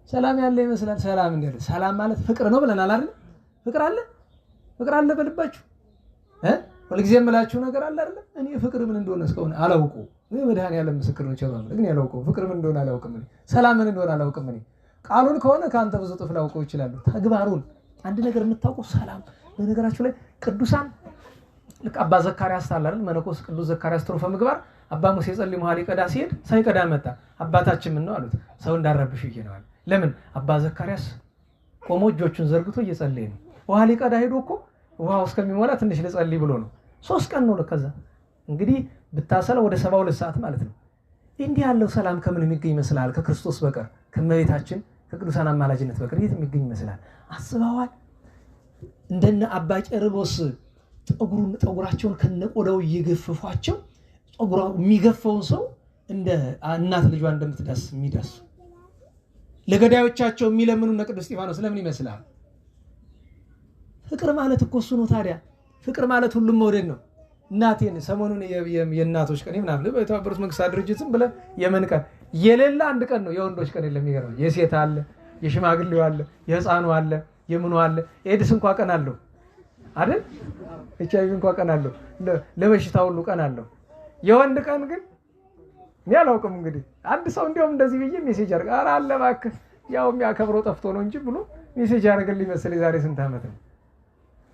ሰላም ያለ ይመስላል። ሰላም እንደ ሰላም ማለት ፍቅር ነው ብለናል አይደል? ፍቅር አለ በልባችሁ ሁልጊዜ የምላችሁ ነገር አለ አይደል? እኔ ፍቅር ምን እንደሆነ እስካሁን አላውቀው። እኔ መድኃኒዓለም ምስክር ነው ቸባ ግን ያላውቀው ፍቅር ምን እንደሆነ አላውቅም። እኔ ሰላም ምን እንደሆነ አላውቅም። እኔ ቃሉን ከሆነ ከአንተ ብዙ ጥፍ ላውቀው ይችላል። ተግባሩን አንድ ነገር የምታውቀው ሰላም። በነገራችሁ ላይ ቅዱሳን ልክ አባ ዘካርያስ ታላል መነኮስ ቅዱስ ዘካርያስ ትሩፈ ምግባር አባ ሙሴ ጸልይ መሐሊ ቀዳ ሲሄድ ሳይቀዳ መጣ። አባታችን ምን ነው አሉት? ሰው እንዳረብሽ ይየናል። ለምን? አባ ዘካርያስ ቆሞ እጆቹን ዘርግቶ እየጸለየ ነው። ውሃ ሊቀዳ ሄዶ እኮ ውሃው እስከሚሞላ ትንሽ ልጸልይ ብሎ ነው። 3 ቀን ነው ለከዛ እንግዲህ ብታሰለው ወደ 72 ሰዓት ማለት ነው። እንዲህ ያለው ሰላም ከምን የሚገኝ ይመስላል? ከክርስቶስ በቀር ከመቤታችን ከቅዱሳን አማላጅነት በቀር የት የሚገኝ ይመስላል? አስበዋል? እንደነ አባ ቄርሎስ ጠጉራቸውን ከነቆዳው እየገፈፏቸው ጠጉራው የሚገፈውን ሰው እንደ እናት ልጇ እንደምትዳስ የሚዳሱ ለገዳዮቻቸው የሚለምኑ እነ ቅዱስ እስጢፋኖስ ለምን ይመስላል? ፍቅር ማለት እኮ እሱ ነው። ታዲያ ፍቅር ማለት ሁሉም መውደድ ነው። እናቴን ሰሞኑን የእናቶች ቀን ምናምን በተባበሩት መንግስታት ድርጅትም ብለ የምን ቀን የሌላ አንድ ቀን ነው። የወንዶች ቀን የለም። የሚገርመው የሴት አለ፣ የሽማግሌው አለ፣ የህፃኑ አለ፣ የምኑ አለ። ኤድስ እንኳን ቀን አለው አይደል? ኤችአይቪ እንኳን ቀን አለው። ለበሽታ ሁሉ ቀን አለው። የወንድ ቀን ግን እኔ አላውቅም። እንግዲህ አንድ ሰው እንዲያውም እንደዚህ ብዬ ሜሴጅ አድርጋ ኧረ አለ እባክህ ያው የሚያከብረው ጠፍቶ ነው እንጂ ብሎ ሜሴጅ ያደርግልኝ መሰለኝ። ዛሬ ስንት ዓመት ነው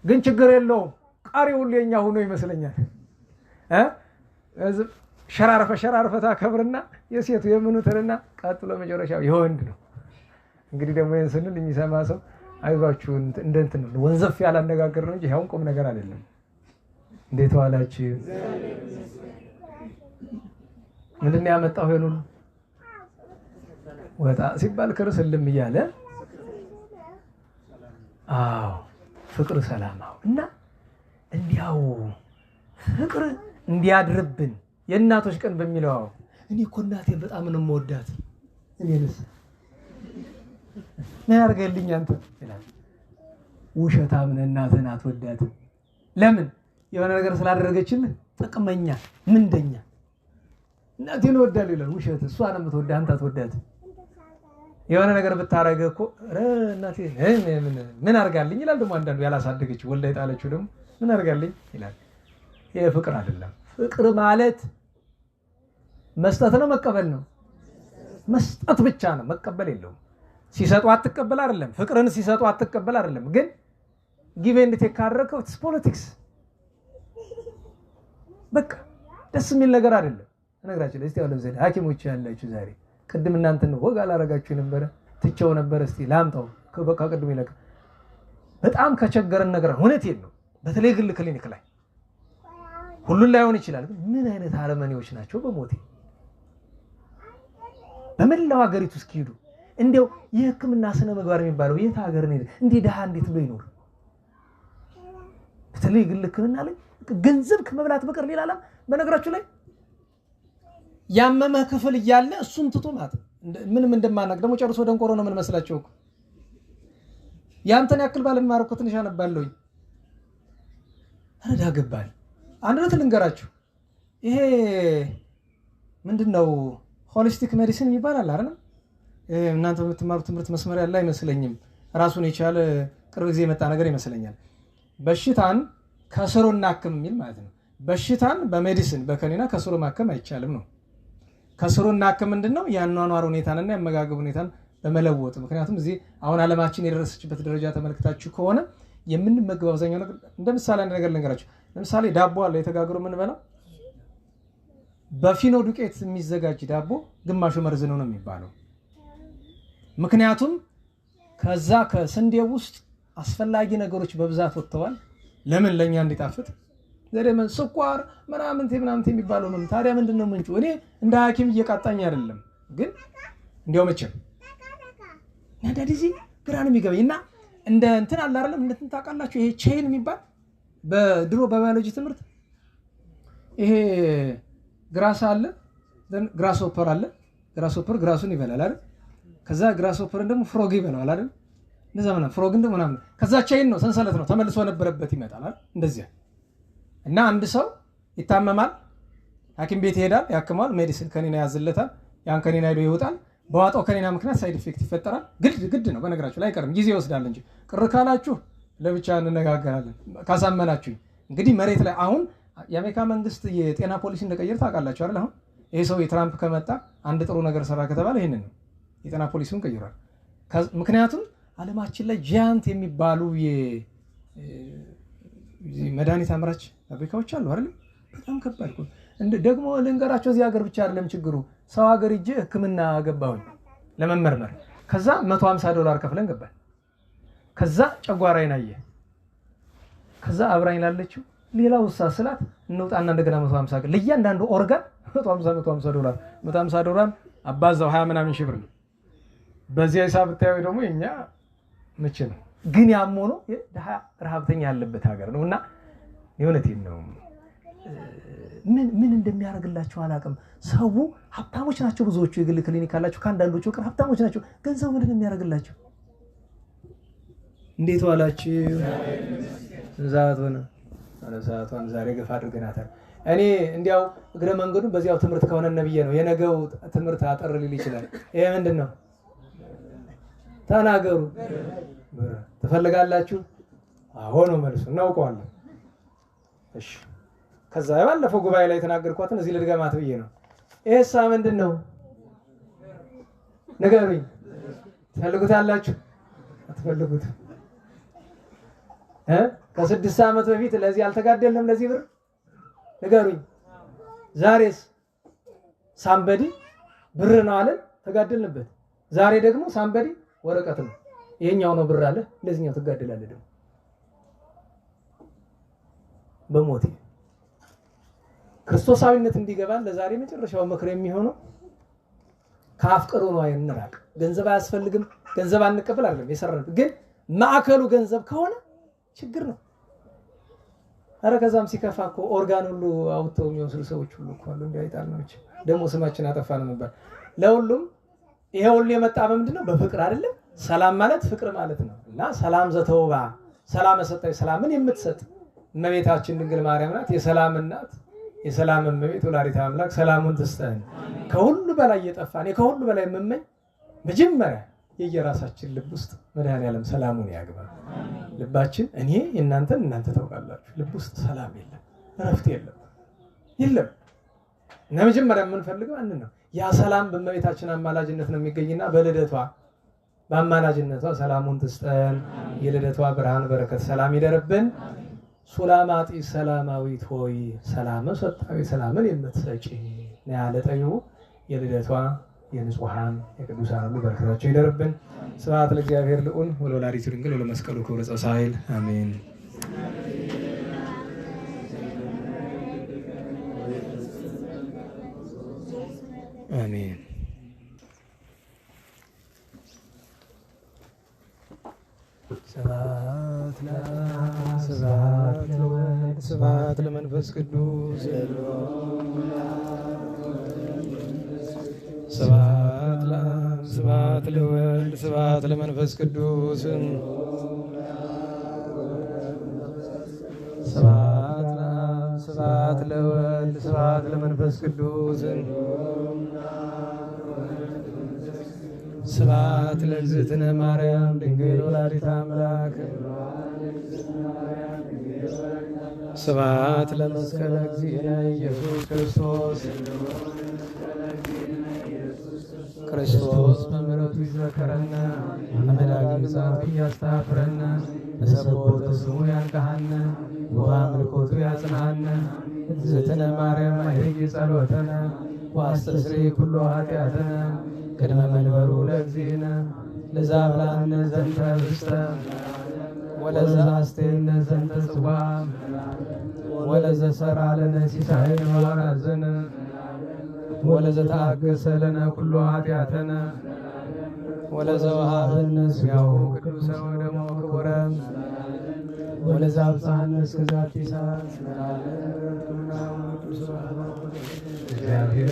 ግን ችግር የለውም። ቃሪ ሁሉ የኛ ሆኖ ይመስለኛል። ሸራርፈ ታከብርና የሴቱ የምኑትንና ቀጥሎ መጨረሻው የወንድ ነው። እንግዲህ ደግሞ ይህን ስንል የሚሰማ ሰው አይዟችሁ እንደ እንትን ነው ወንዘፍ ያለ አነጋገር ነው እንጂ ያውን ቁም ነገር አይደለም። እንዴት ዋላችሁ? ምንድን ነው ያመጣው? ይሄን ሁሉ ወጣ ሲባል ክርስልም እያለ አዎ ፍቅር ሰላማው እና እንዲያው ፍቅር እንዲያድርብን የእናቶች ቀን በሚለው እኔ እኮ እናቴን በጣም ነው የምወዳት እኔንስ ምን ያርገልኝ አንተ ይላል። ውሸታም ነህ፣ እናትህን አትወዳትም። ለምን? የሆነ ነገር ስላደረገችልህ ጥቅመኛ ምንደኛ እናቴን እወዳለሁ ይላል። ውሸት። እሷ ነው የምትወዳህ፣ አንተ አትወዳትም። የሆነ ነገር ብታረገ እኮ እናቴ ምን አርጋልኝ ይላል። ደግሞ አንዳንዱ ያላሳደገች ወልዳ የጣለችው ደግሞ ምን አርጋልኝ ይላል። ይሄ ፍቅር አይደለም። ፍቅር ማለት መስጠት ነው፣ መቀበል ነው። መስጠት ብቻ ነው፣ መቀበል የለውም። ሲሰጡ አትቀበል አይደለም። ፍቅርን ሲሰጡ አትቀበል አይደለም። ግን ጊቭ ኤንድ ቴክ ካደረከው ኢትስ ፖለቲክስ። በቃ ደስ የሚል ነገር አይደለም። እነግራችሁ እስቲ ያለው ዘዴ ሐኪሞች ያላችሁ ዛሬ ቅድም እናንተ ነው ወግ አላረጋችሁ ነበር ትቸው ነበር። እስቲ ላምጣው በቃ ቅድም ይለቀ በጣም ከቸገረን ነገር እውነቴን ነው። በተለይ ግል ክሊኒክ ላይ ሁሉን ላይሆን ይችላል። ግን ምን አይነት አረመኔዎች ናቸው በሞቴ በመላው ሀገሪቱ እስኪሄዱ እንዴው የሕክምና ስነ ምግባር የሚባለው የት ሀገር ነው እንዴ? ደሃ እንዴት ብሎ ይኖር? በተለይ ግል ሕክምና ላይ ገንዘብ ከመብላት በቀር ሌላ አላ በነገራችሁ ላይ ያመመ ክፍል እያለ እሱን ትቶ ማለት ምንም እንደማናቅ ደግሞ ጨርሶ ደንቆሮ ነው። ምን መስላችሁ? ያንተን ያክል ባለማር እኮ ትንሽ አነባለሁኝ ረዳ ገባል። አንድ ነት ልንገራችሁ። ይሄ ምንድነው ሆሊስቲክ ሜዲሲን ይባላል አይደል? እናንተ የምትማሩት ትምህርት መስመር ያለ አይመስለኝም። ራሱን የቻለ ቅርብ ጊዜ የመጣ ነገር ይመስለኛል። በሽታን ከስሩ እናክም የሚል ማለት ነው። በሽታን በሜዲሲን በከኒና ከስሩ ማከም አይቻልም ነው። ከስሩ እናክም ምንድነው? የአኗኗር ሁኔታንና የአመጋገብ ሁኔታን በመለወጥ። ምክንያቱም እዚህ አሁን ዓለማችን የደረሰችበት ደረጃ ተመልክታችሁ ከሆነ የምንመገበው አብዛኛው ነገር እንደ ምሳሌ አንድ ነገር ልንገራችሁ። ለምሳሌ ዳቦ አለ የተጋግሮ የምንበላው በፊኖ ዱቄት የሚዘጋጅ ዳቦ ግማሹ መርዝ ነው የሚባለው። ምክንያቱም ከዛ ከስንዴው ውስጥ አስፈላጊ ነገሮች በብዛት ወጥተዋል። ለምን? ለኛ እንዲጣፍጥ ዘደመን ስኳር ምናምን የሚባለው ምን ታዲያ ምንድነው ምንጩ? እኔ እንደ ሐኪም እየቃጣኝ አይደለም፣ ግን እንዲያው መቼም ነዳዲዚ ግራን የሚገበኝና እንደ እንትን አለ አይደለም እንትን ታውቃላችሁ? ይሄ ቼን የሚባል በድሮ በባዮሎጂ ትምህርት ይሄ ግራስ አለ፣ ግራስሆፐር አለ። ግራስሆፐር ግራሱን ይበላል አይደል? ከዛ ግራስሆፐርን ደግሞ ፍሮግ ይበላል አይደል? እንደዛ ምናምን ፍሮግን ደግሞ ምናምን ከዛ ቼን ነው ሰንሰለት ነው ተመልሶ ነበረበት ይመጣል አይደል? እንደዚህ እና አንድ ሰው ይታመማል፣ ሐኪም ቤት ይሄዳል፣ ያክማል፣ ሜዲሲን ከኒና ያዝለታል። ያን ከኒና ሄዶ ይወጣል። በዋጣው ከኒና ምክንያት ሳይድ ኢፌክት ይፈጠራል። ግድ ነው በነገራችሁ ላይ አይቀርም፣ ጊዜ ይወስዳል እንጂ ቅር ካላችሁ ለብቻ እንነጋገራለን። ካሳመናችሁ እንግዲህ መሬት ላይ አሁን የአሜሪካ መንግስት የጤና ፖሊሲ እንደቀየረ ታውቃላችሁ አይደል? አሁን ይሄ ሰው የትራምፕ ከመጣ አንድ ጥሩ ነገር ሰራ ከተባለ ይሄንን ነው፣ የጤና ፖሊሲውን ቀይሯል። ምክንያቱም ዓለማችን ላይ ጃያንት የሚባሉ መድኃኒት አምራች ፋብሪካዎች አሉ አይደል? በጣም ከባድ ነው። ደግሞ ልንገራቸው እዚህ ሀገር ብቻ አይደለም ችግሩ። ሰው ሀገር እጄ ሕክምና ገባሁኝ ለመመርመር። ከዛ $150 ከፍለን ገባን። ከዛ ጨጓራዬን አየ። ከዛ አብራኝ ላለችው ሌላው ስላት እንውጣና እንደገና 150 ለእያንዳንዱ ኦርጋን $150 $150 አባዛው 20 ምናምን ሺህ ብር ነው። በዚህ ሂሳብ ብታዩ ደግሞ የኛ መቼ ነው ግን ያም ሆኖ የድሃ ረሃብተኛ ያለበት ሀገር ነውና የእውነቴን ነው። ምን እንደሚያደርግላቸው አላውቅም። ሰው ሀብታሞች ናቸው ብዙዎቹ፣ የግል ክሊኒክ አላቸው። ከአንዳንዶቹ ቅር ሀብታሞች ናቸው። ገንዘቡ ምንድን ነው የሚያደርግላቸው? እንዴት ዋላችሁ? ሰዓት ሆነ ሰዓቷን ዛሬ ገፋ አድርገናታል። እኔ እንዲያው እግረ መንገዱን በዚያው ትምህርት ከሆነ ነብዬ ነው የነገው ትምህርት አጠር ሊል ይችላል። ይሄ ምንድን ነው? ተናገሩ። ትፈልጋላችሁ? አዎ ነው መልሱ። እናውቀዋለን። እሺ ከዛ ባለፈው ጉባኤ ላይ የተናገርኳትን እዚህ ልድገማት ብዬ ነው። ይሄሳ ምንድን ነው? ንገሩኝ። ትፈልጉታላችሁ? አትፈልጉትም? ከ6 ዓመት በፊት ለዚህ አልተጋደልንም ለዚህ ብር? ንገሩኝ። ዛሬስ ሳምበዲ ብር ነው አለ ተጋደልንበት። ዛሬ ደግሞ ሳምበዲ ወረቀት ነው። ይሄኛው ነው ብር አለ፣ ለዚህኛው ትጋደላለህ ደግሞ በሞቴ ክርስቶሳዊነት እንዲገባን ለዛሬ መጨረሻው ምክር የሚሆነው ካፍቅሩ ነው አይንራቅ። ገንዘብ አያስፈልግም፣ ገንዘብ አንቀበል አይደለም የሰራን፣ ግን ማዕከሉ ገንዘብ ከሆነ ችግር ነው። አረ ከዛም ሲከፋ እኮ ኦርጋን ሁሉ አውጥተው የሚወስዱ ሰዎች ሁሉ እኮ አሉ። እንዲያይጣል ነው እንጂ ደግሞ ስማችን አጠፋ ነው የሚባል። ለሁሉም ይሄ ሁሉ የመጣ በምንድነው? በፍቅር አይደለም? ሰላም ማለት ፍቅር ማለት ነው። እና ሰላም ዘተውባ ሰላም ሰጣይ ሰላምን የምትሰጥ እመቤታችን ድንግል ማርያም ናት። የሰላም እናት፣ የሰላም እመቤት ወላዲተ አምላክ ሰላሙን ትስጠን። ከሁሉ በላይ የጠፋን ከሁሉ በላይ የምመኝ መጀመሪያ የየራሳችን ልብ ውስጥ መድኃኔዓለም ሰላሙን ያግባ። ልባችን እኔ እናንተን እናንተ ታውቃላችሁ፣ ልብ ውስጥ ሰላም የለም፣ እረፍት የለም። እና መጀመሪያ የምንፈልገው አንድ ነው። ያ ሰላም በእመቤታችን አማላጅነት ነው የሚገኝና በልደቷ በአማላጅነቷ ሰላሙን ትስጠን። የልደቷ ብርሃን በረከት ሰላም ይደርብን። ሱላማጢ ሰላማዊት ሆይ ሰላም ሰጣዊ ሰላምን የምትሰጪ ነው ያለ ጠቢቡ። የልደቷ የንጹሃን የቅዱሳን ሁሉ በረከታቸው ይደርብን። ስብሐት ለእግዚአብሔር ልዑል ወለወላዲቱ ድንግል ወለመስቀሉ ክቡር ጸሳይል አሜን። አሜን። ስብሐት ለመንፈስ ቅዱስ ስብሐት ለወልድ ስብሐት ለመንፈስ ቅዱስ ስብሐት ስብሐት ለወልድ ስብሐት ለመንፈስ ቅዱስ ስብሐት ለእግዝእትነ ማርያም ድንግል ወላዲተ አምላክ ስብሐት ለመስቀለ እግዚእነ ኢየሱስ ክርስቶስ ክርስቶስ በምሕረቱ ይዘከረነ አመዳግም ጻፍ ያስተፍረነ በሰቦተ ስሙ ያንቀሐነ ወአምልኮቱ ያጽናነ እግዝእትነ ማርያም አይርጊ ጸሎተነ ወአስተስሪ ኩሎ ኃጢአተነ ቅድመ መንበሩ ለእግዚእነ ለዛብላነ ዘንተ ኅብስተ ወለዘ አስቴነ ዘንተ ጽዋዕ ወለዘ ሠርዐ ለነ ሲሳየነ ወአራዘነ ወለዘ ተአገሠ ለነ ኩሎ ኃጢአተነ ወለዘ ወሀበነ ሥጋሁ ቅዱሰ ወደሙ ክቡረ ወለዘ አብጽሐነ እስከ ዛቲ ሰዓት እግዚአብሔር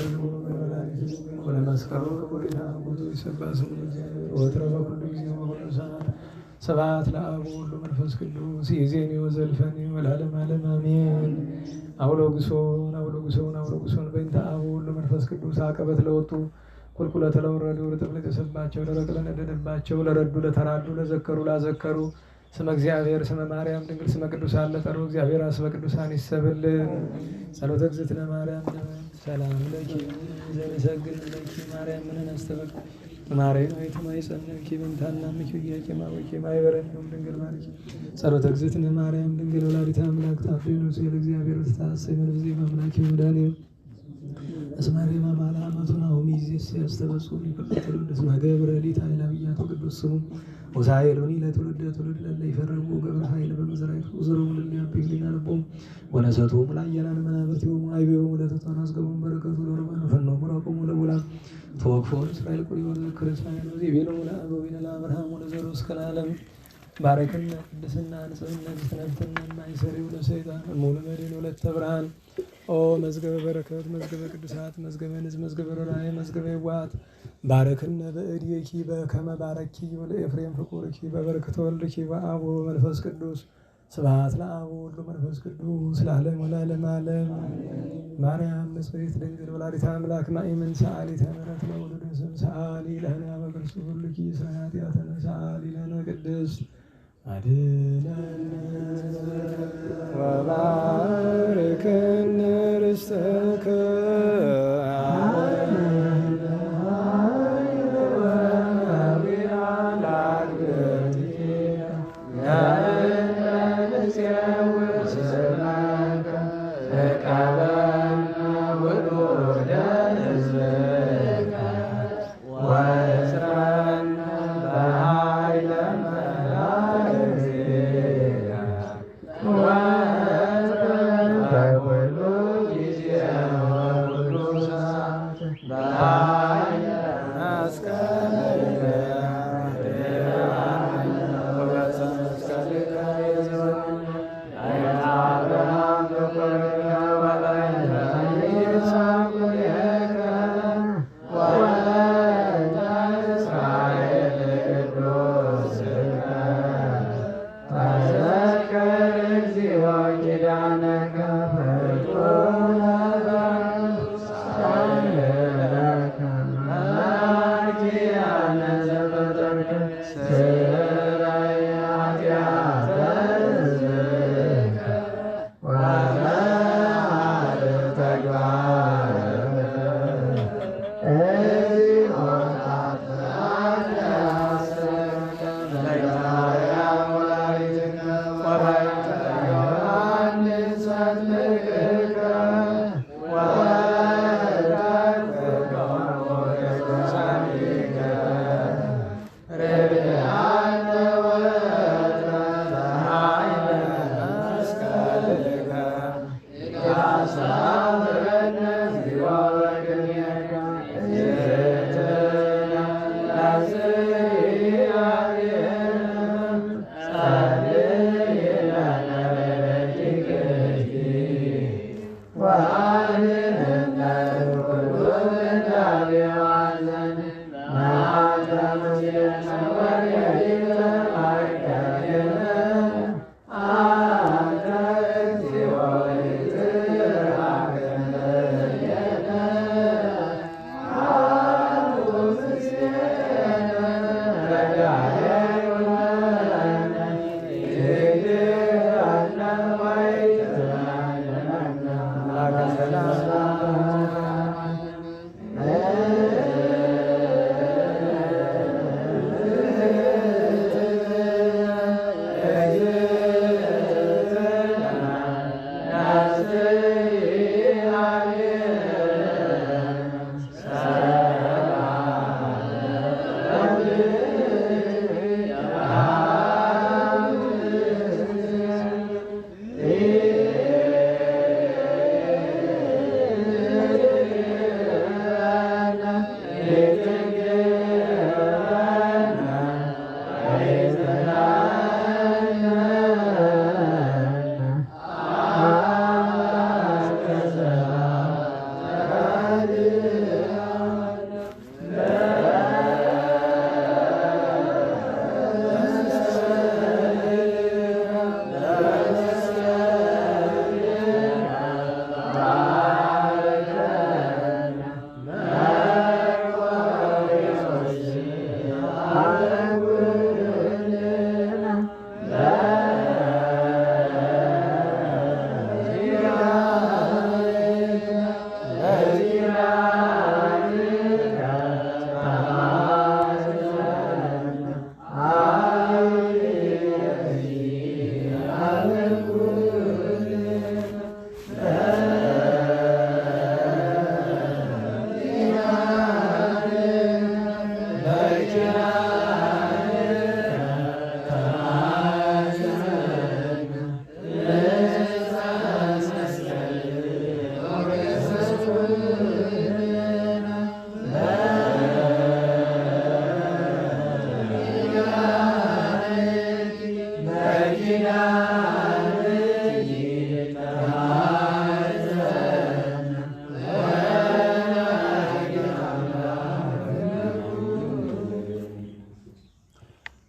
ወለመስቀሉ ክቡር ይናጉቱ ይሰብሐ ስሙ ወትረ በኩሉ ጊዜ ወበኩሉ ሰዓት ስብሐት ለአብ ወወልድ ወመንፈስ ቅዱስ ይእዜኒ ወዘልፈኒ ወለዓለመ ዓለም አሜን። አውሎግሶን አውሎግሶን አውሎግሶን በእንተ አብ ወወልድ ወመንፈስ ቅዱስ አቀበት ለወጡ ቁልቁለተ ለወረዱ ርጥብ ለተሰባቸው ደረቅ ለነደደባቸው ለረዱ ለተራዱ ለዘከሩ ላዘከሩ ስመ እግዚአብሔር ስመ ማርያም ድንግል ስመ ቅዱሳን ለጠሩ እግዚአብሔር ስመ ቅዱሳን ይሰብልን። ጸሎተ እግዝእትነ ማርያም ሰላም ለኪ ዘንሰግድ ለኪ ማርያም ምንን አስተበቅ ማርያም ወይ ተማይጸነኪ በእንታና ምኪ ያቂ ማወቂ ማይበረንም ድንግል ማርያም ጸሎተ እግዝእትነ ማርያም ድንግል ወላዲተ አምላክ ታፍሪኑ ሲል እግዚአብሔር ተታሰይ መንፈስ አምላክ ይሁዳኔ እስማሪ ማማላ አማቱና ሆሚዚስ ያስተበጹ ይፈቀተሉ ደስማ ገብረ ሊታ ኢላብያቱ ቅዱስ ስሙ ወሳይሉኒ ለትውልደ ትውልድ ለይፈረሙ ገብረ ኃይል በመዝራይቱ ዘሩም ለሚያብግሊና ልቦም ወነሰቱ ሙላየናን መናብርቲው አይቤው ለተጣና አስገቡም በረከቱ ለረባን ፈኖ ወራቆሙ ለቡላ ተወክፎን እስራኤል ቆይ ክርስቲያን ነው ቢሉ ለአበዊና ለአብርሃም ወለዘሩ እስከ ዓለም ባረክና ቅድስና ንጽህና ዝተነብተና ማይሰሪው ለሰይጣን ሙሉ መድን ወለተ ብርሃን ኦ መዝገበ በረከት መዝገበ ቅዱሳት መዝገበ ንጽ መዝገበ ራእይ መዝገበ ይዋት ባረክነ በእድየኪ በከመ ባረኪ ወለኤፍሬም ፍቁርኪ በበረከተ ወልድኪ ወአብ ወመንፈስ ቅዱስ ስብሐት ለአብ ወወልድ ወመንፈስ ቅዱስ ለዓለሙ ለዓለመ ዓለም። ማርያም ንጽሕት ድንግል ወላዲተ አምላክ ማእመን ሰአሊተ ምሕረት ለወልደ ሰብ ሰአሊ ለነ በቅርሱ ሁልኪ ኃጢአተነ ሰአሊ ለነ ቅድስት አድኅነነ ወባርክነ ርስተከ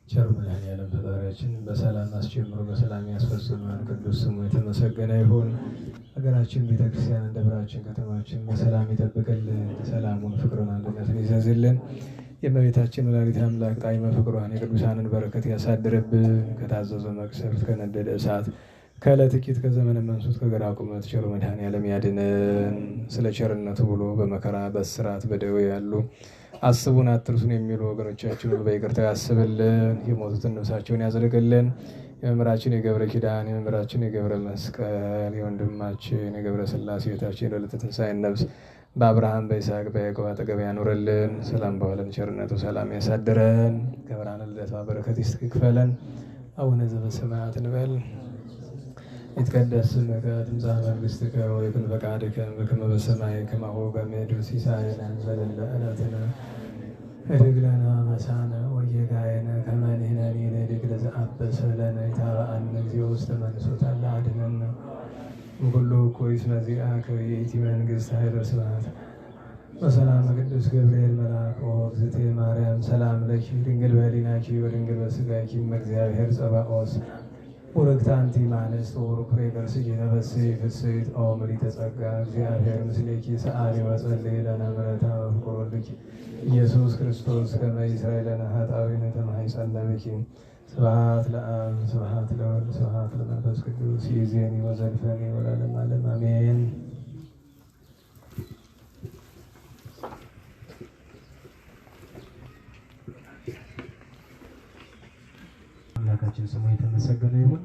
ቸር መድኃኔዓለም ፈጣሪያችን በሰላም አስጀምሮ በሰላም ያስፈጽመን። ቅዱስ ስሙ የተመሰገነ ይሁን። ሀገራችን ቤተክርስቲያን፣ ደብራችን፣ ከተማችን በሰላም ይጠብቅልን። ሰላሙን፣ ፍቅሩን፣ አንድነትን ይዘዝልን። የእመቤታችን ወላዲተ አምላክ ጣዕመ ፍቅሯን የቅዱሳንን በረከት ያሳድርብን። ከታዘዘ መቅሰፍት፣ ከነደደ እሳት፣ ከዕለትኪት፣ ከዘመነ መንሱት፣ ከገራ ቁመት ቸሩ መድኃኔዓለም ያድነን። ስለ ቸርነቱ ብሎ በመከራ በእስራት በደዌ ያሉ አስቡን አትርሱን የሚሉ ወገኖቻችን ሁሉ በይቅርታው ያስብልን። የሞቱትን ነፍሳቸውን ያዝልቅልን። የመምህራችን የገብረ ኪዳን፣ የመምህራችን የገብረ መስቀል፣ የወንድማችን የገብረ ሥላሴ ቤታችን የዕለተ ትንሣኤን ነፍስ በአብርሃም በይስሐቅ በያዕቆብ አጠገብ ያኑርልን። ሰላም በዋለን ቸርነቱ ሰላም ያሳድረን። ከብርሃነ ልደቷ በረከት ይክፈለን። አቡነ ዘበሰማያት እንበል። ይትቀደስ ስምከ ትምጻእ መንግሥትከ ወይኩን ፈቃድከ በከመ በሰማይ ከማሁ በምድር ሲሳየነ ዘለለ ዕለትነ ኅድግ ለነ አበሳነ ወጌጋየነ ከመ ንሕነኒ ንኅድግ ለዘአበሰ ለነ ኢታብአነ እግዚኦ ውስተ መንሱት አላ አድኅነነ እምኩሉ እኩይ እስመ ዚአከ ይእቲ መንግሥት ኃይለ ስብሐት በሰላም ቅዱስ ገብርኤል መልአክ እግዝእትየ ማርያም ሰላም ለኪ ድንግል በኅሊናኪ ወድንግል በሥጋኪ እም እግዚአብሔር ጸባኦት ቡርክት አንቲ እምአንስት ወቡሩክ ፍሬ ከርሥኪ ተፈሥሒ ፍሥሕት ኦ ምልዕተ ጸጋ እግዚአብሔር ምስሌኪ ሰአሊ ወጸልዪ ለነ ምሕረተ ወፍቁር ወልድኪ ኢየሱስ ክርስቶስ ከመ ይስረይ ለነ ኃጣውኢነ ተማኅፀነ ብኪ። ስብሐት ለአብ ስብሐት ለወልድ ስብሐት ለመንፈስ ቅዱስ ይእዜኒ ወዘልፈኒ ወለዓለመ ዓለም አሜን። አምላካችን ስሙ የተመሰገነ ይሁን።